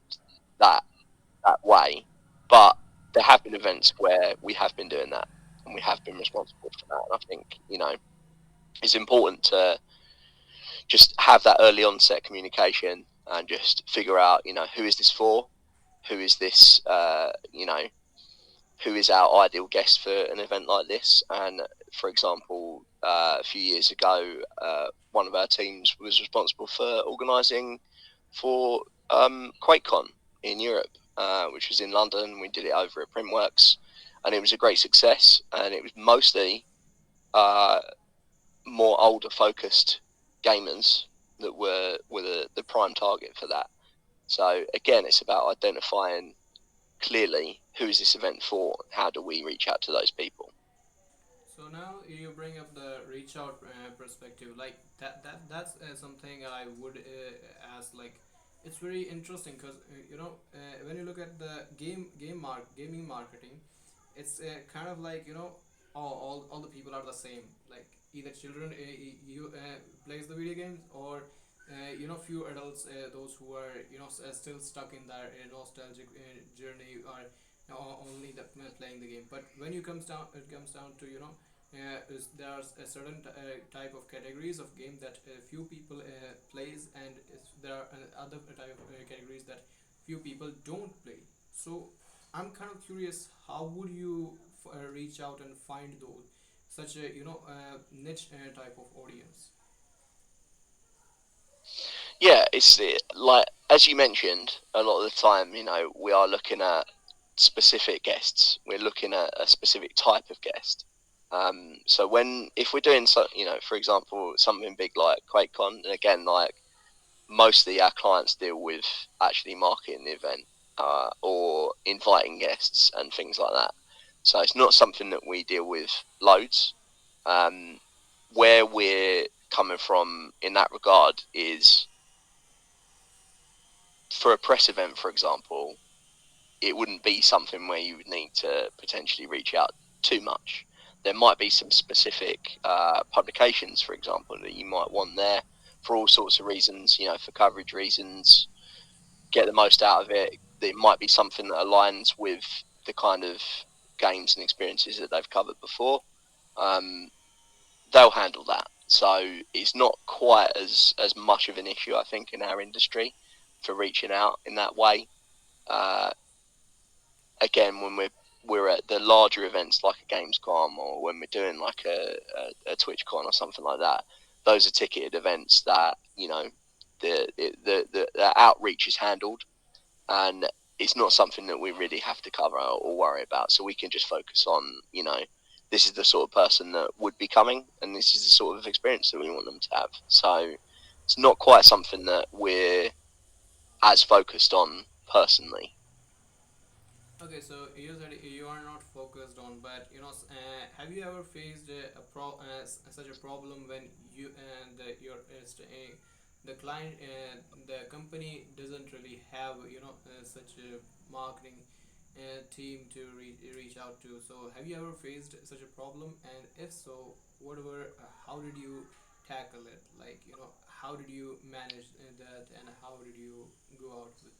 that that way. But there have been events where we have been doing that and we have been responsible for that. And I think, it's important to just have that early onset communication and just figure out, who is this for? Who is this, who is our ideal guest for an event like this? And for example, a few years ago, one of our teams was responsible for organising for QuakeCon in Europe, which was in London. We did it over at Printworks, and it was a great success. And it was mostly uh, more older focused gamers that were the prime target for that. So again, it's about identifying clearly who is this event for and how do we reach out to those people. So now you bring up the reach out perspective, like that's something I would ask. Like, it's very interesting because when you look at the gaming marketing, it's kind of like all the people are the same. Like either children you plays the video games, or few adults, those who are still stuck in their nostalgic journey, or only playing the game. But when it comes down to there's a certain type of categories of game that few people plays, and there are other type of categories that few people don't play. So I'm kind of curious, how would you reach out and find those such a niche type of audience? Yeah, it's like as you mentioned, a lot of the time, we are looking at specific guests. We're looking at a specific type of guest. So if we're doing so, for example, something big like QuakeCon, and again, like mostly our clients deal with actually marketing the event or inviting guests and things like that. So it's not something that we deal with loads. Um, where we're coming from in that regard is for a press event, for example, it wouldn't be something where you would need to potentially reach out too much. There might be some specific publications, for example, that you might want there for all sorts of reasons, for coverage reasons, get the most out of it. It might be something that aligns with the kind of games and experiences that they've covered before. Um, they'll handle that. So it's not quite as much of an issue, I think, in our industry for reaching out in that way. Uh, Again, when we're at the larger events like a Gamescom, or when we're doing like a TwitchCon or something like that, those are ticketed events that the outreach is handled, and it's not something that we really have to cover or worry about. So we can just focus on this is the sort of person that would be coming, and this is the sort of experience that we want them to have. So it's not quite something that we're as focused on personally. Okay, so you said you are not focused on, but have you ever faced such a problem when you and the client, the company doesn't really have such a marketing team to reach out to? So have you ever faced such a problem, and if so, whatever, how did you tackle it? Like how did you manage that, and how did you go out with?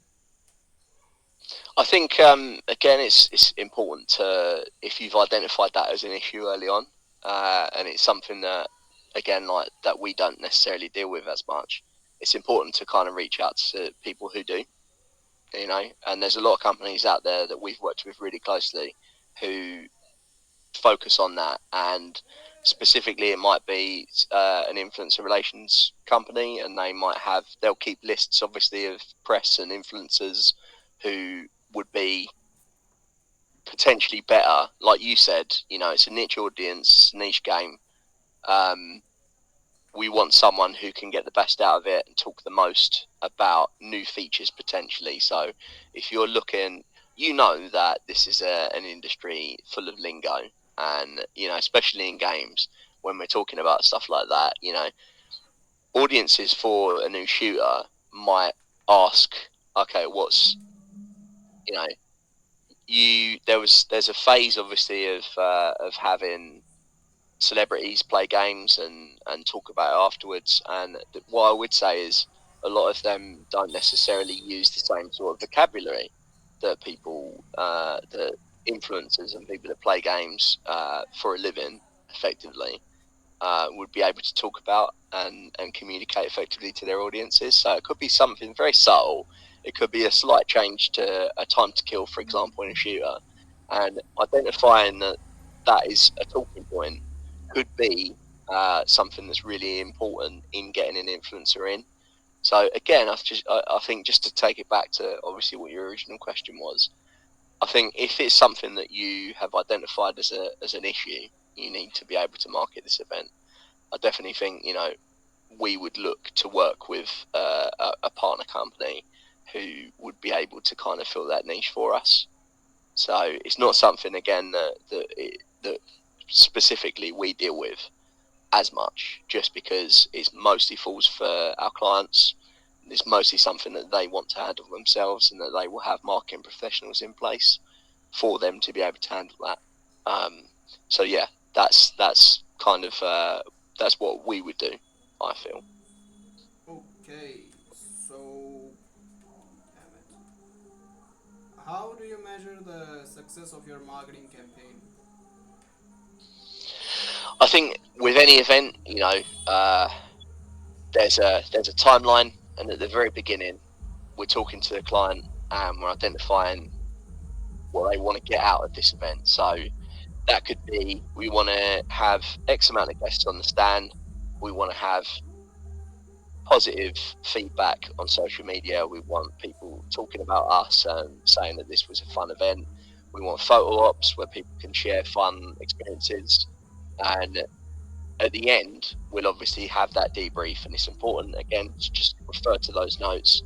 I think again, it's important to if you've identified that as an issue early on, and it's something that again like that we don't necessarily deal with as much. It's important to kind of reach out to people who do, and there's a lot of companies out there that we've worked with really closely who focus on that, and specifically it might be an influencer relations company, and they'll keep lists obviously of press and influencers who would be potentially better. Like you said, it's a niche audience, niche game. Um, we want someone who can get the best out of it and talk the most about new features potentially. So if you're looking, you know that this is an industry full of lingo, and especially in games, when we're talking about stuff like that, audiences for a new shooter might ask, okay, what's you know there's a phase obviously of having celebrities play games and talk about it afterwards. And what I would say is a lot of them don't necessarily use the same sort of vocabulary that people, that influencers and people that play games for a living effectively would be able to talk about and communicate effectively to their audiences. So it could be something very subtle. It could be a slight change to a time to kill, for example, in a shooter, and identifying that that is a talking point could be something that's really important in getting an influencer in. So again, I think just to take it back to obviously what your original question was, I think if it's something that you have identified as an issue, you need to be able to market this event. I definitely think we would look to work with a partner company who would be able to kind of fill that niche for us. So it's not something again that specifically we deal with as much, just because it's mostly falls for our clients. It's mostly something that they want to handle themselves, and that they will have marketing professionals in place for them to be able to handle that. Um, so yeah, that's kind of that's what we would do, I feel. Okay, so damn it. How do you measure the success of your marketing campaign? I think with any event, there's a timeline, and at the very beginning, we're talking to the client and we're identifying what they want to get out of this event. So that could be, we want to have X amount of guests on the stand. We want to have positive feedback on social media. We want people talking about us and saying that this was a fun event. We want photo ops where people can share fun experiences. And at the end, we'll obviously have that debrief. And it's important, again, to just refer to those notes.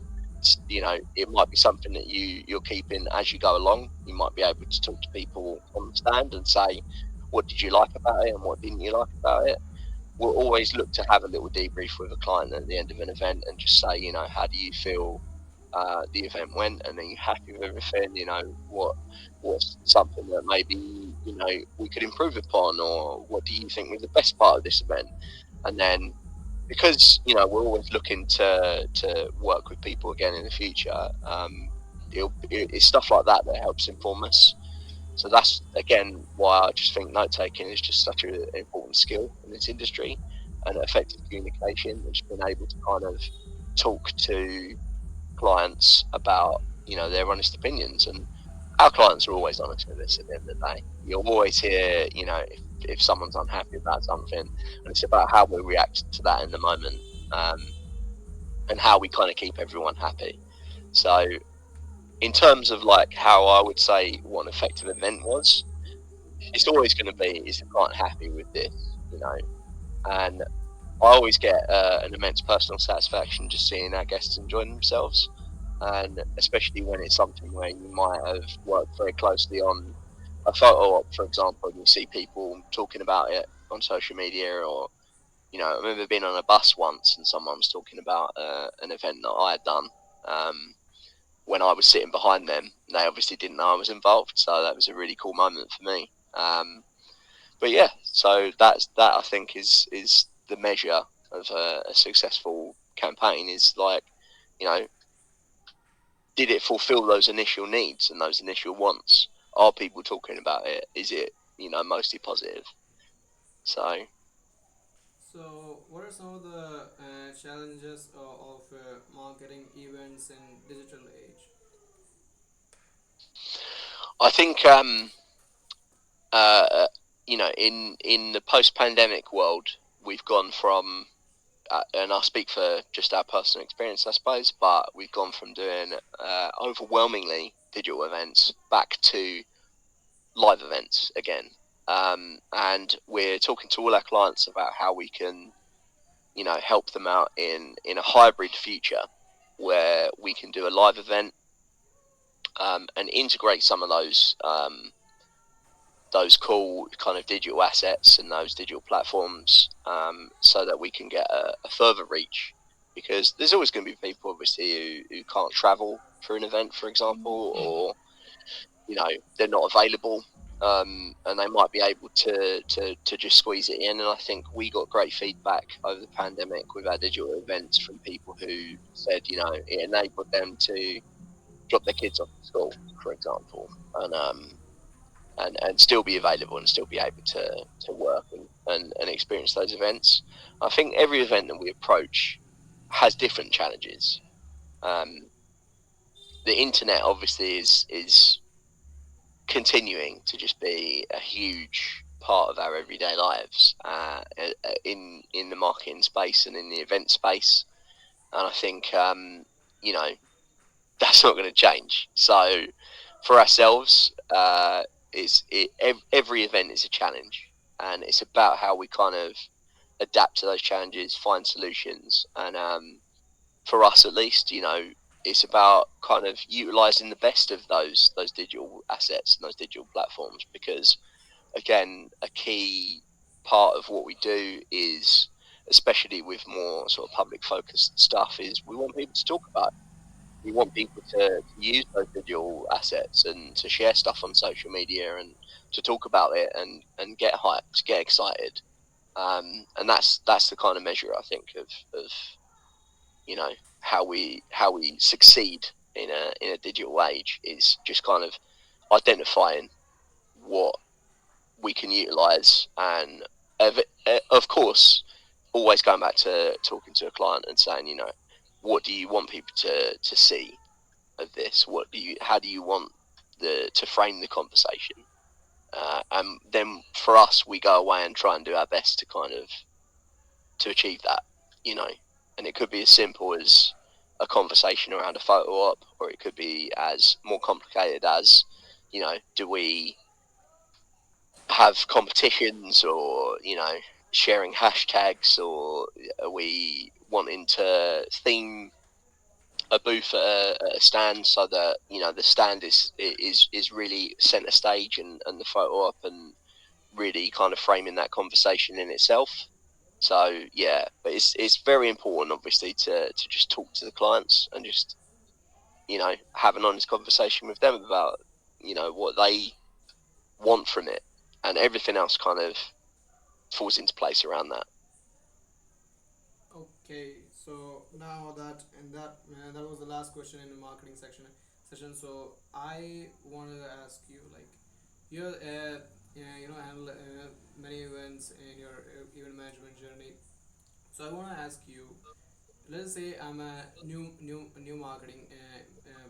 It might be something that you're keeping as you go along. You might be able to talk to people on the stand and say, what did you like about it and what didn't you like about it? We'll always look to have a little debrief with a client at the end of an event and just say, how do you feel the event went, and are you happy with everything? What's something that maybe we could improve upon, or what do you think was the best part of this event? And then, because we're always looking to work with people again in the future, it's stuff like that that helps inform us. So that's again why I just think note taking is just such an important skill in this industry, and effective communication, and just being able to kind of talk to clients about their honest opinions. And our clients are always honest with us at the end of the day. You'll always hear if someone's unhappy about something, and it's about how we react to that in the moment, and how we kind of keep everyone happy. So in terms of like how I would say what an effective event was, it's always going to be, is the client happy with this? And I always get an immense personal satisfaction just seeing our guests enjoying themselves, and especially when it's something where you might have worked very closely on a photo op, for example, and you see people talking about it on social media. Or I remember being on a bus once and someone was talking about an event that I had done. When I was sitting behind them, they obviously didn't know I was involved, so that was a really cool moment for me. But yeah, so that I think is the measure of a successful campaign. Is like, you know, did it fulfill those initial needs and those initial wants? Are people talking about it? Is it mostly positive? So So, what are some of the challenges of marketing events in digital age? I think uh, in the post-pandemic world, we've gone from and I'll speak for just our personal experience, I suppose, but we've gone from doing overwhelmingly digital events back to live events again. And we're talking to all our clients about how we can help them out in a hybrid future where we can do a live event, and integrate some of those cool kind of digital assets and those digital platforms, so that we can get a further reach. Because there's always going to be people, obviously, who can't travel for an event, for example, or they're not available, and they might be able to just squeeze it in. And I think we got great feedback over the pandemic with our digital events from people who said, it enabled them to drop their kids off at school, for example, and still be available and still be able to work and experience those events. I think every event that we approach has different challenges. Um, the internet obviously is continuing to just be a huge part of our everyday lives, in the marketing space and in the event space. And I think that's not going to change. So for ourselves, every event is a challenge, and it's about how we kind of adapt to those challenges, find solutions, and for us at least, it's about kind of utilizing the best of those digital assets and those digital platforms, because again, a key part of what we do is, especially with more sort of public focused stuff, is we want people to talk about it. We want people to use those digital assets and to share stuff on social media and to talk about it and get hyped, get excited. And that's the kind of measure, I think, of how we succeed in a digital age, is just kind of identifying what we can utilize, and of course always going back to talking to a client and saying, what do you want people to see of this? How do you want to frame the conversation? And then for us, we go away and try and do our best to kind of to achieve that, you know. And it could be as simple as a conversation around a photo op, or it could be as more complicated as, do we have competitions, or sharing hashtags, or are we wanting to theme a booth at a stand so that the stand is really center stage, and the photo op, and really kind of framing that conversation in itself. So yeah, but it's very important, obviously, to just talk to the clients and just have an honest conversation with them about what they want from it, and everything else kind of falls into place around that. Okay, so now that and that was the last question in the marketing session. So I wanted to ask you, like, you yeah, handle many events in your event management journey. So I want to ask you, let's say I'm a new marketing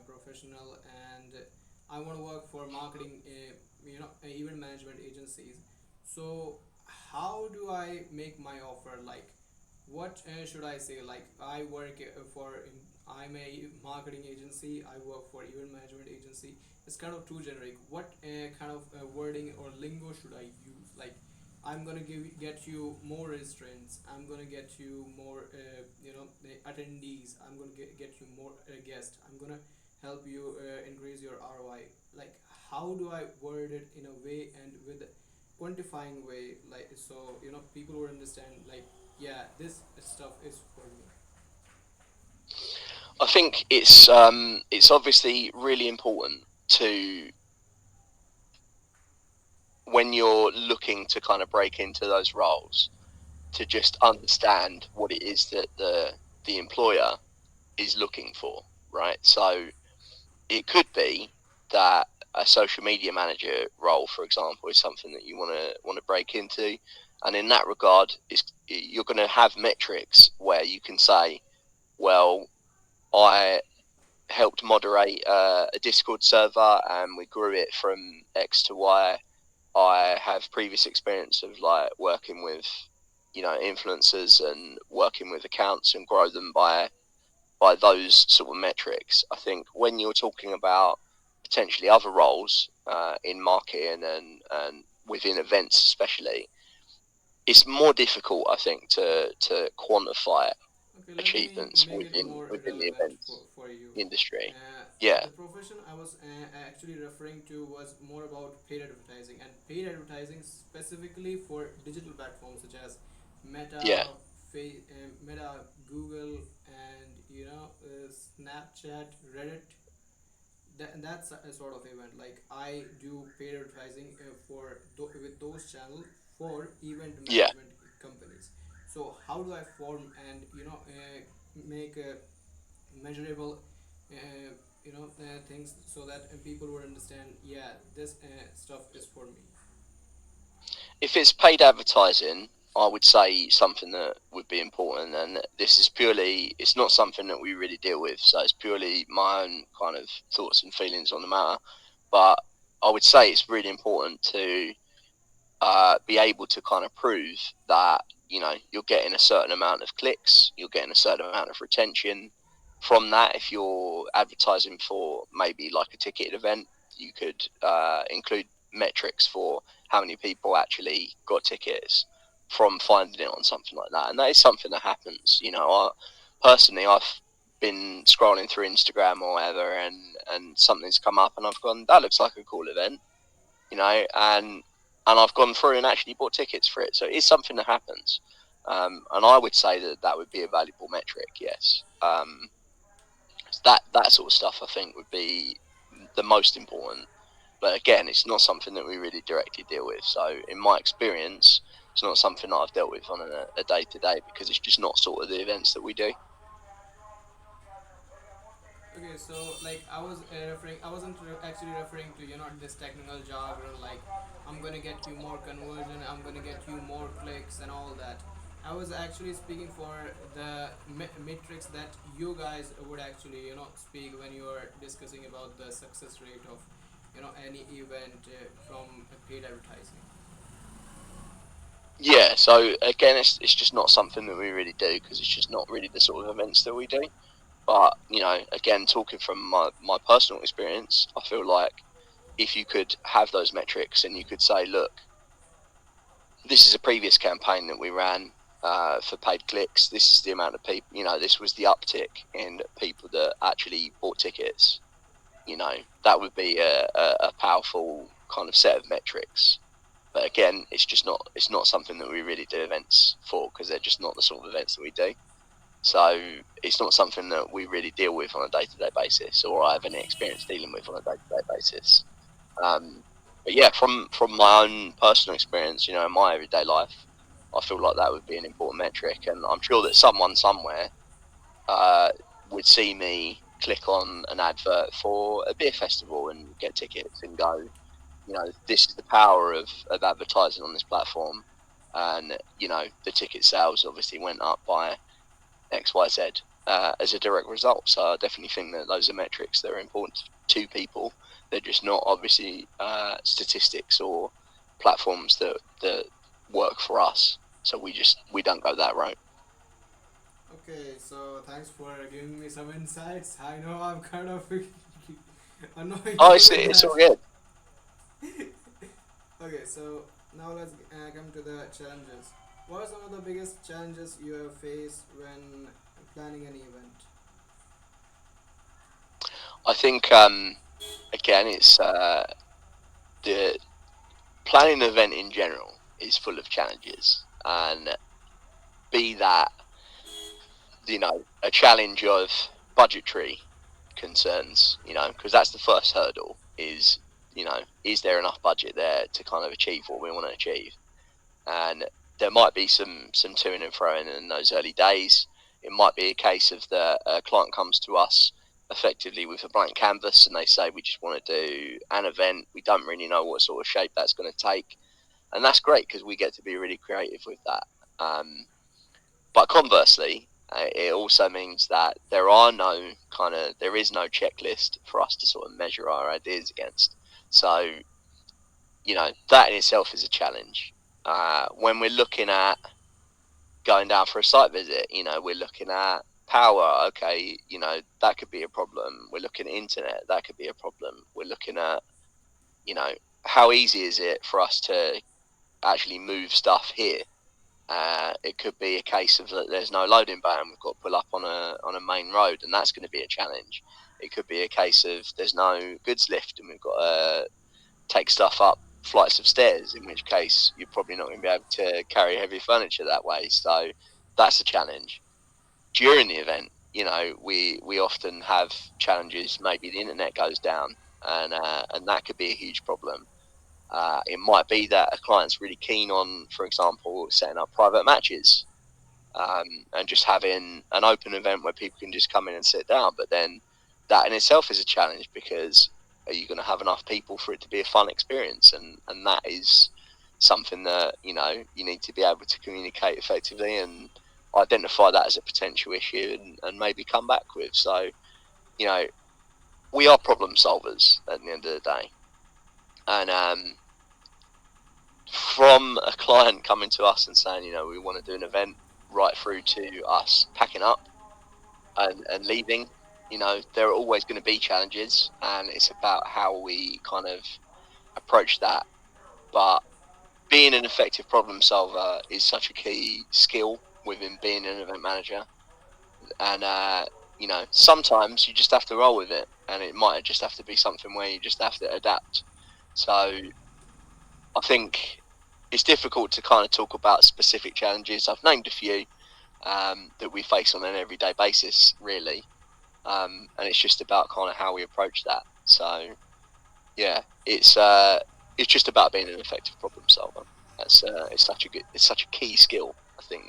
professional, and I want to work for marketing event management agencies. So how do I make my offer? Like, what should I say? Like, I'm a marketing agency, I work for event management agency. It's kind of too generic. What kind of wording or lingo should I use? Like, I'm gonna get you more registrants. I'm gonna get you more, attendees. I'm gonna get you more guests. I'm gonna help you increase your ROI. Like, how do I word it in a way and with a quantifying way, like, so people would understand, like, yeah, this stuff is for me. I think it's obviously really important to, when you're looking to kind of break into those roles, to just understand what it is that the employer is looking for, right? So it could be that a social media manager role, for example, is something that you want to break into, and in that regard, you're going to have metrics where you can say, well, I helped moderate a Discord server, and we grew it from X to Y. I have previous experience of like working with influencers and working with accounts and grow them by those sort of metrics. I think when you're talking about potentially other roles in marketing and within events especially, it's more difficult, I think, to quantify Okay, let me achievements make it more within the relevant events for you. industry. Yeah, The profession I was actually referring to was more about paid advertising, and paid advertising specifically for digital platforms such as yeah, Meta, Meta, Google, and Snapchat, Reddit. That's a sort of event. Like I do paid advertising with those channels for event yeah. management companies. So how do I form and make a measurable things so that people would understand, yeah, this stuff is for me. If it's paid advertising, I would say something that would be important, and this is purely, it's not something that we really deal with, so it's purely my own kind of thoughts and feelings on the matter. But I would say it's really important to be able to kind of prove that you're getting a certain amount of clicks, you're getting a certain amount of retention from that. If you're advertising for maybe like a ticketed event, you could include metrics for how many people actually got tickets from finding it on something like that, and that is something that happens. Personally, I've been scrolling through Instagram or whatever, and something's come up, and I've gone, that looks like a cool event, and I've gone through and actually bought tickets for it. So it is something that happens, and I would say that that would be a valuable metric. Yes, that sort of stuff I think would be the most important. But again, it's not something that we really directly deal with. So in my experience, it's not something that I've dealt with on a day to day, because it's just not sort of the events that we do. Okay, so like I wasn't actually referring to this technical jargon like I'm gonna get you more conversion, I'm gonna get you more clicks and all that. I was actually speaking for the metrics that you guys would actually speak when you are discussing about the success rate of any event from paid advertising. Yeah. So again, it's just not something that we really do, because it's just not really the sort of events that we do. But again, talking from my personal experience, I feel like if you could have those metrics and you could say, look, this is a previous campaign that we ran for paid clicks. This is the amount of people. This was the uptick in people that actually bought tickets. That would be a powerful kind of set of metrics. But again, it's not something that we really do events for, because they're just not the sort of events that we do. So it's not something that we really deal with on a day-to-day basis, or I have any experience dealing with on a day-to-day basis. Um, but yeah, from my own personal experience, in my everyday life, I feel like that would be an important metric, and I'm sure that someone somewhere uh, would see me click on an advert for a beer festival and get tickets and go, this is the power of advertising on this platform, and the ticket sales obviously went up by XYZ as a direct result. So I definitely think that those are metrics that are important to people. They're just not obviously statistics or platforms that work for us. So we don't go that route. Okay, so thanks for giving me some insights. I know I'm kind of annoying Oh, you with it's that. all good. Okay, so now let's come to the challenges. What are some of the biggest challenges you have faced when planning an event? I think again, it's the planning an event in general is full of challenges, and be that a challenge of budgetary concerns, because that's the first hurdle. Is there enough budget there to kind of achieve what we want to achieve? And there might be some to and fro in those early days. It might be a case of the client comes to us effectively with a blank canvas, and they say, we just want to do an event. We don't really know what sort of shape that's going to take, and that's great because we get to be really creative with that. But conversely, it also means that there is no checklist for us to sort of measure our ideas against. So that in itself is a challenge. When we're looking at going down for a site visit, we're looking at power. Okay, that could be a problem. We're looking at internet. That could be a problem. We're looking at you know how easy is it for us to actually move stuff here. It could be a case of that there's no loading bay and we've got to pull up on a main road, and that's going to be a challenge. It could be a case of there's no goods lift and we've got to take stuff up flights of stairs, in which case you're probably not going to be able to carry heavy furniture that way. So that's a challenge. During the event, we often have challenges. Maybe the internet goes down, and that could be a huge problem. It might be that a client's really keen on, for example, setting up private matches, and just having an open event where people can just come in and sit down. But then that in itself is a challenge, because are you going to have enough people for it to be a fun experience? And that is something that you need to be able to communicate effectively and identify that as a potential issue, and maybe come back with. So we are problem solvers at the end of the day, and from a client coming to us and saying, we want to do an event, right through to us packing up and leaving, there are always going to be challenges, and it's about how we kind of approach that. But being an effective problem solver is such a key skill within being an event manager. And, sometimes you just have to roll with it, and it might just have to be something where you just have to adapt. So I think it's difficult to kind of talk about specific challenges. I've named a few that we face on an everyday basis, really. And it's just about kind of how we approach that. So yeah, it's just about being an effective problem solver. It's such a key skill, I think,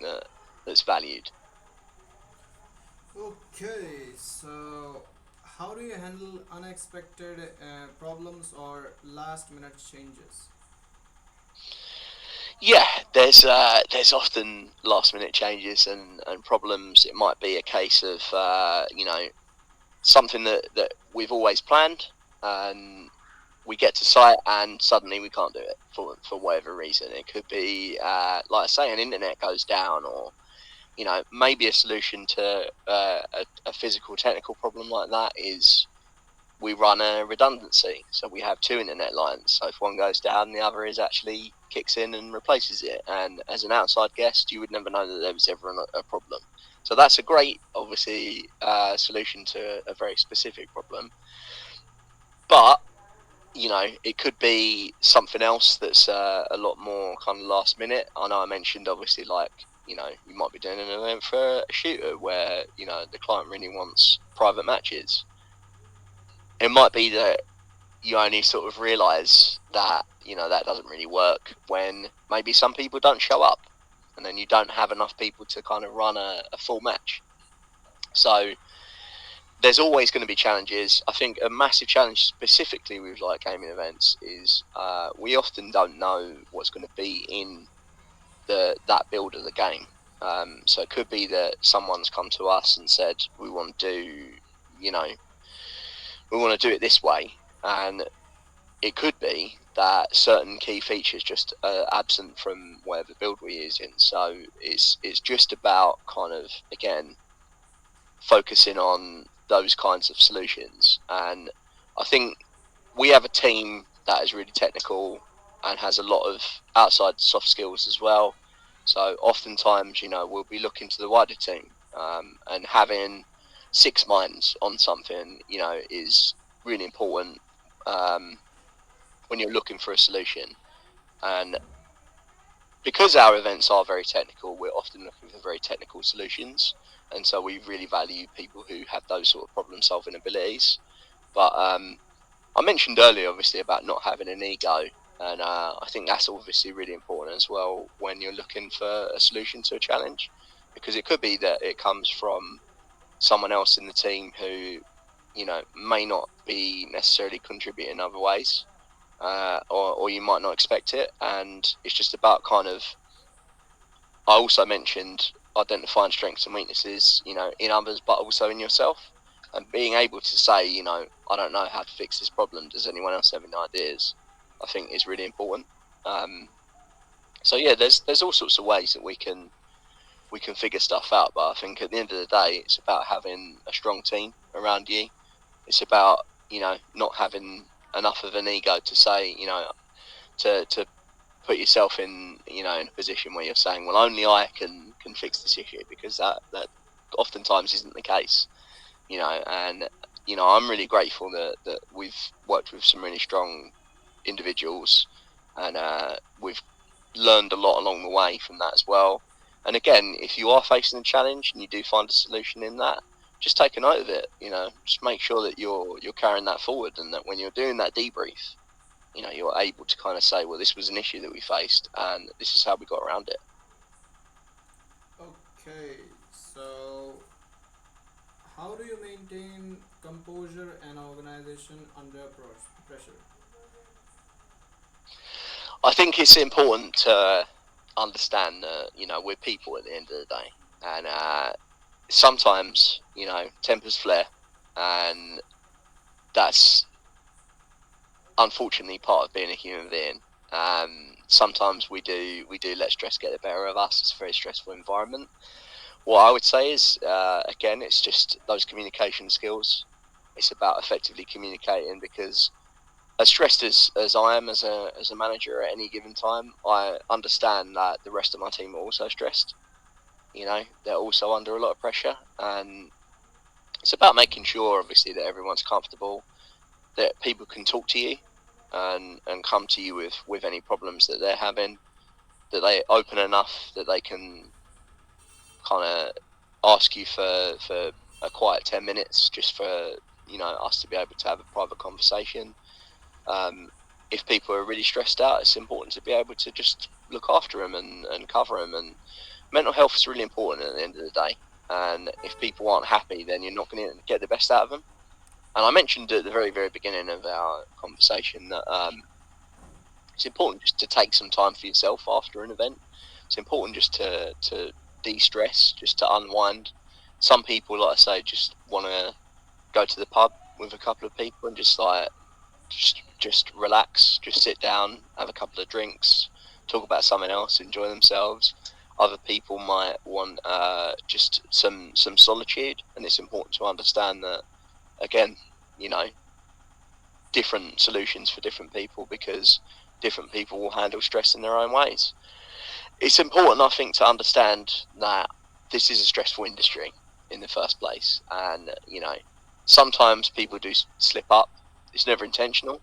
that's valued. Okay, so how do you handle unexpected problems or last minute changes? Yeah, there's often last minute changes and problems. It might be a case of something that we've always planned, and we get to site and suddenly we can't do it for whatever reason. It could be, like I say, an internet goes down, or maybe a solution to a physical technical problem like that is we run a redundancy. So we have two internet lines. So if one goes down, the other is actually kicks in and replaces it. And as an outside guest, you would never know that there was ever a problem. So that's a great, obviously, solution to a very specific problem. But it could be something else that's a lot more kind of last minute. I know I mentioned, obviously, like, you might be doing an event for a shooter where, the client really wants private matches. It might be that you only sort of realise that, that doesn't really work when maybe some people don't show up, and then you don't have enough people to kind of run a full match. So there's always going to be challenges. I think a massive challenge specifically with like gaming events is we often don't know what's going to be in that build of the game. So it could be that someone's come to us and said we want to do, it this way, and it could be that certain key features just are absent from whatever build we're using. So it's just about kind of, again, focusing on those kinds of solutions. And I think we have a team that is really technical and has a lot of outside soft skills as well. So oftentimes, we'll be looking to the wider team, and having six minds on something, is really important when you're looking for a solution. And because our events are very technical, we're often looking for very technical solutions. And so we really value people who have those sort of problem solving abilities. But I mentioned earlier, obviously, about not having an ego. And I think that's obviously really important as well when you're looking for a solution to a challenge, because it could be that it comes from someone else in the team who, may not be necessarily contributing in other ways, or you might not expect it. And it's just about kind of, I also mentioned identifying strengths and weaknesses, in others, but also in yourself, and being able to say, I don't know how to fix this problem. Does anyone else have any ideas? I think is really important. So yeah, there's all sorts of ways that we can figure stuff out. But I think at the end of the day, it's about having a strong team around you. It's about not having enough of an ego to say, to put yourself in, in a position where you're saying, well, only I can fix this issue, because that oftentimes isn't the case, and I'm really grateful that we've worked with some really strong individuals, and we've learned a lot along the way from that as well. And again, if you are facing a challenge and you do find a solution in that, just take a note of it. Just make sure that you're carrying that forward, and that when you're doing that debrief, you're able to kind of say, well, this was an issue that we faced, and this is how we got around it. Okay, so how do you maintain composure and organization under pressure? I think it's important to understand that, we're people at the end of the day, and sometimes, tempers flare, and that's unfortunately part of being a human being. Sometimes we do let stress get the better of us. It's a very stressful environment. What I would say is, again, it's just those communication skills. It's about effectively communicating, because as stressed as I am as a manager at any given time, I understand that the rest of my team are also stressed. They're also under a lot of pressure, and it's about making sure, obviously, that everyone's comfortable, that people can talk to you and come to you with any problems that they're having, that they're open enough that they can kind of ask you for a quiet 10 minutes, just for us to be able to have a private conversation. If people are really stressed out, it's important to be able to just look after them and cover them. And mental health is really important at the end of the day. And if people aren't happy, then you're not going to get the best out of them. And I mentioned at the very, very beginning of our conversation that it's important just to take some time for yourself after an event. It's important just to de-stress, just to unwind. Some people, like I say, just want to go to the pub with a couple of people and just relax, just sit down, have a couple of drinks, talk about something else, enjoy themselves. Other people might want just some solitude, and it's important to understand that, again, different solutions for different people, because different people will handle stress in their own ways. It's important, I think, to understand that this is a stressful industry in the first place, and sometimes people do slip up. It's never intentional.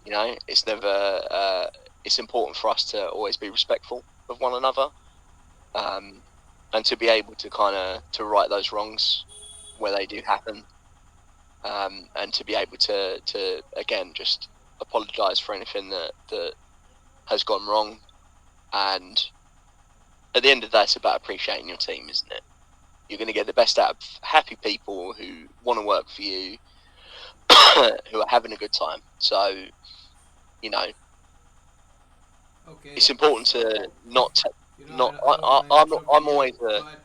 It's never. It's important for us to always be respectful of one another, and to be able to kind of to right those wrongs where they do happen, and to be able to again just apologise for anything that has gone wrong. And at the end of the day, it's about appreciating your team, isn't it? You're going to get the best out of happy people who want to work for you, who are having a good time. So, Okay, it's important to so not. I, Not. I don't want to interrupt I'm you, always a. but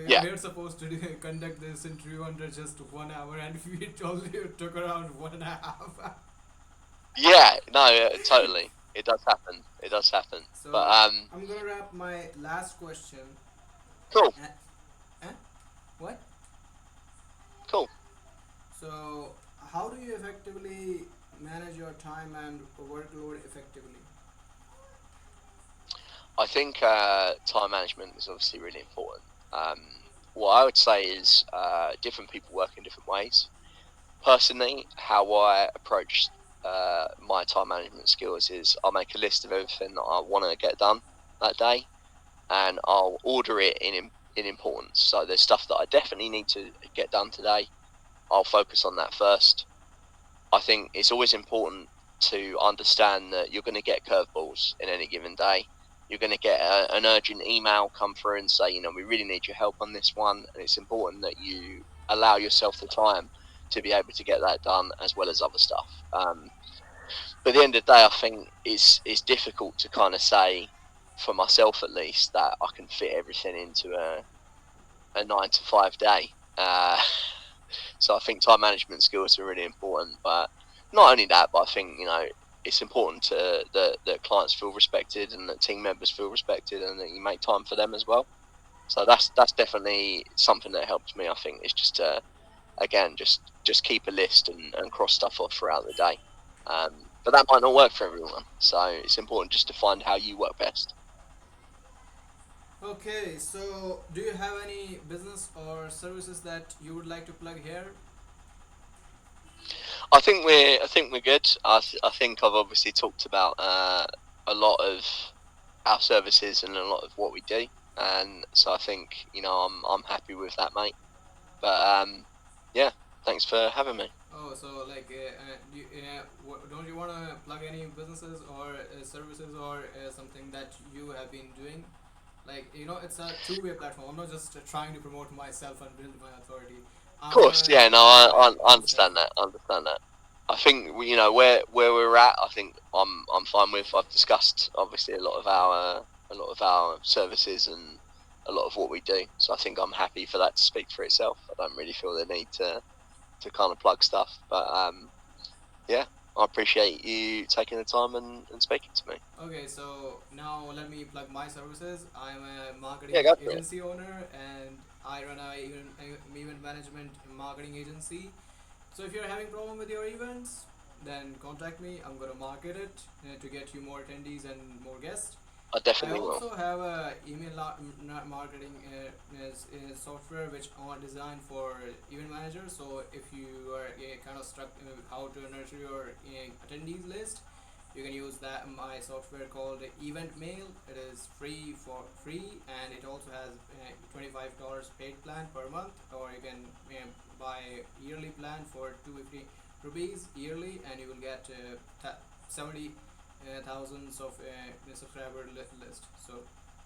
Yeah. we're supposed to conduct this interview under just 1 hour, and we only took around 1.5 hours. Yeah. No. Totally. It does happen. It does happen. But So I'm gonna wrap my last question. cool. Uh, eh? What? Cool. So how do you effectively manage your time and workload effectively? I think time management is obviously really important. Um, what I would say is different people work in different ways. Personally, how I approach my time management skills is I'll make a list of everything that I want to get done that day, and I'll order it in importance. So there's stuff that I definitely need to get done today. I'll focus on that first. I think it's always important to understand that you're going to get curveballs in any given day. You're going to get an urgent email come through and say, we really need your help on this one. And it's important that you allow yourself the time to be able to get that done, as well as other stuff. But at the end of the day, I think it's difficult to kind of say, for myself at least, that I can fit everything into a 9 to 5 day. So I think time management skills are really important. But not only that, but I think it's important to that clients feel respected, and that team members feel respected, and that you make time for them as well. So that's definitely something that helps me. I think it's just again just keep a list and cross stuff off throughout the day. but that might not work for everyone. So it's important just to find how you work best. Okay, so do you have any business or services that you would like to plug here? I think we're good. I think I've obviously talked about a lot of our services and a lot of what we do, and so I think I'm happy with that, mate. But yeah, thanks for having me. Oh, so like, don't you want to plug any businesses or services or something that you have been doing? Like, it's a two-way platform. I'm not just trying to promote myself and build my authority. Of I'm course, yeah, no, yeah, I understand. understand that. I understand that. I think where we're at. I think I'm fine with. I've discussed obviously a lot of our services and a lot of what we do. So I think I'm happy for that to speak for itself. I don't really feel the need to kind of plug stuff. But yeah, I appreciate you taking the time and speaking to me. Okay, so now let me plug my services. I'm a Yeah, marketing go for it. agency owner, and I run event management marketing agency. So if you're having problem with your events, then contact me. I'm gonna market it to get you more attendees and more guests. I I definitely will. also have a marketing software which are designed for event managers. So if you are kind of stuck how to nurture your attendees list, you can use that my software called Event Mail. It is free, and it also has $25 paid plan per month, or you can buy yearly plan for 250 rupees yearly, and you will get 70 thousands of subscriber list. So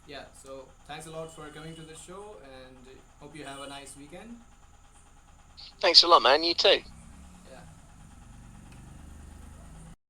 yeah, so thanks a lot for coming to the show, and hope you have a nice weekend. Thanks a lot, man. You too.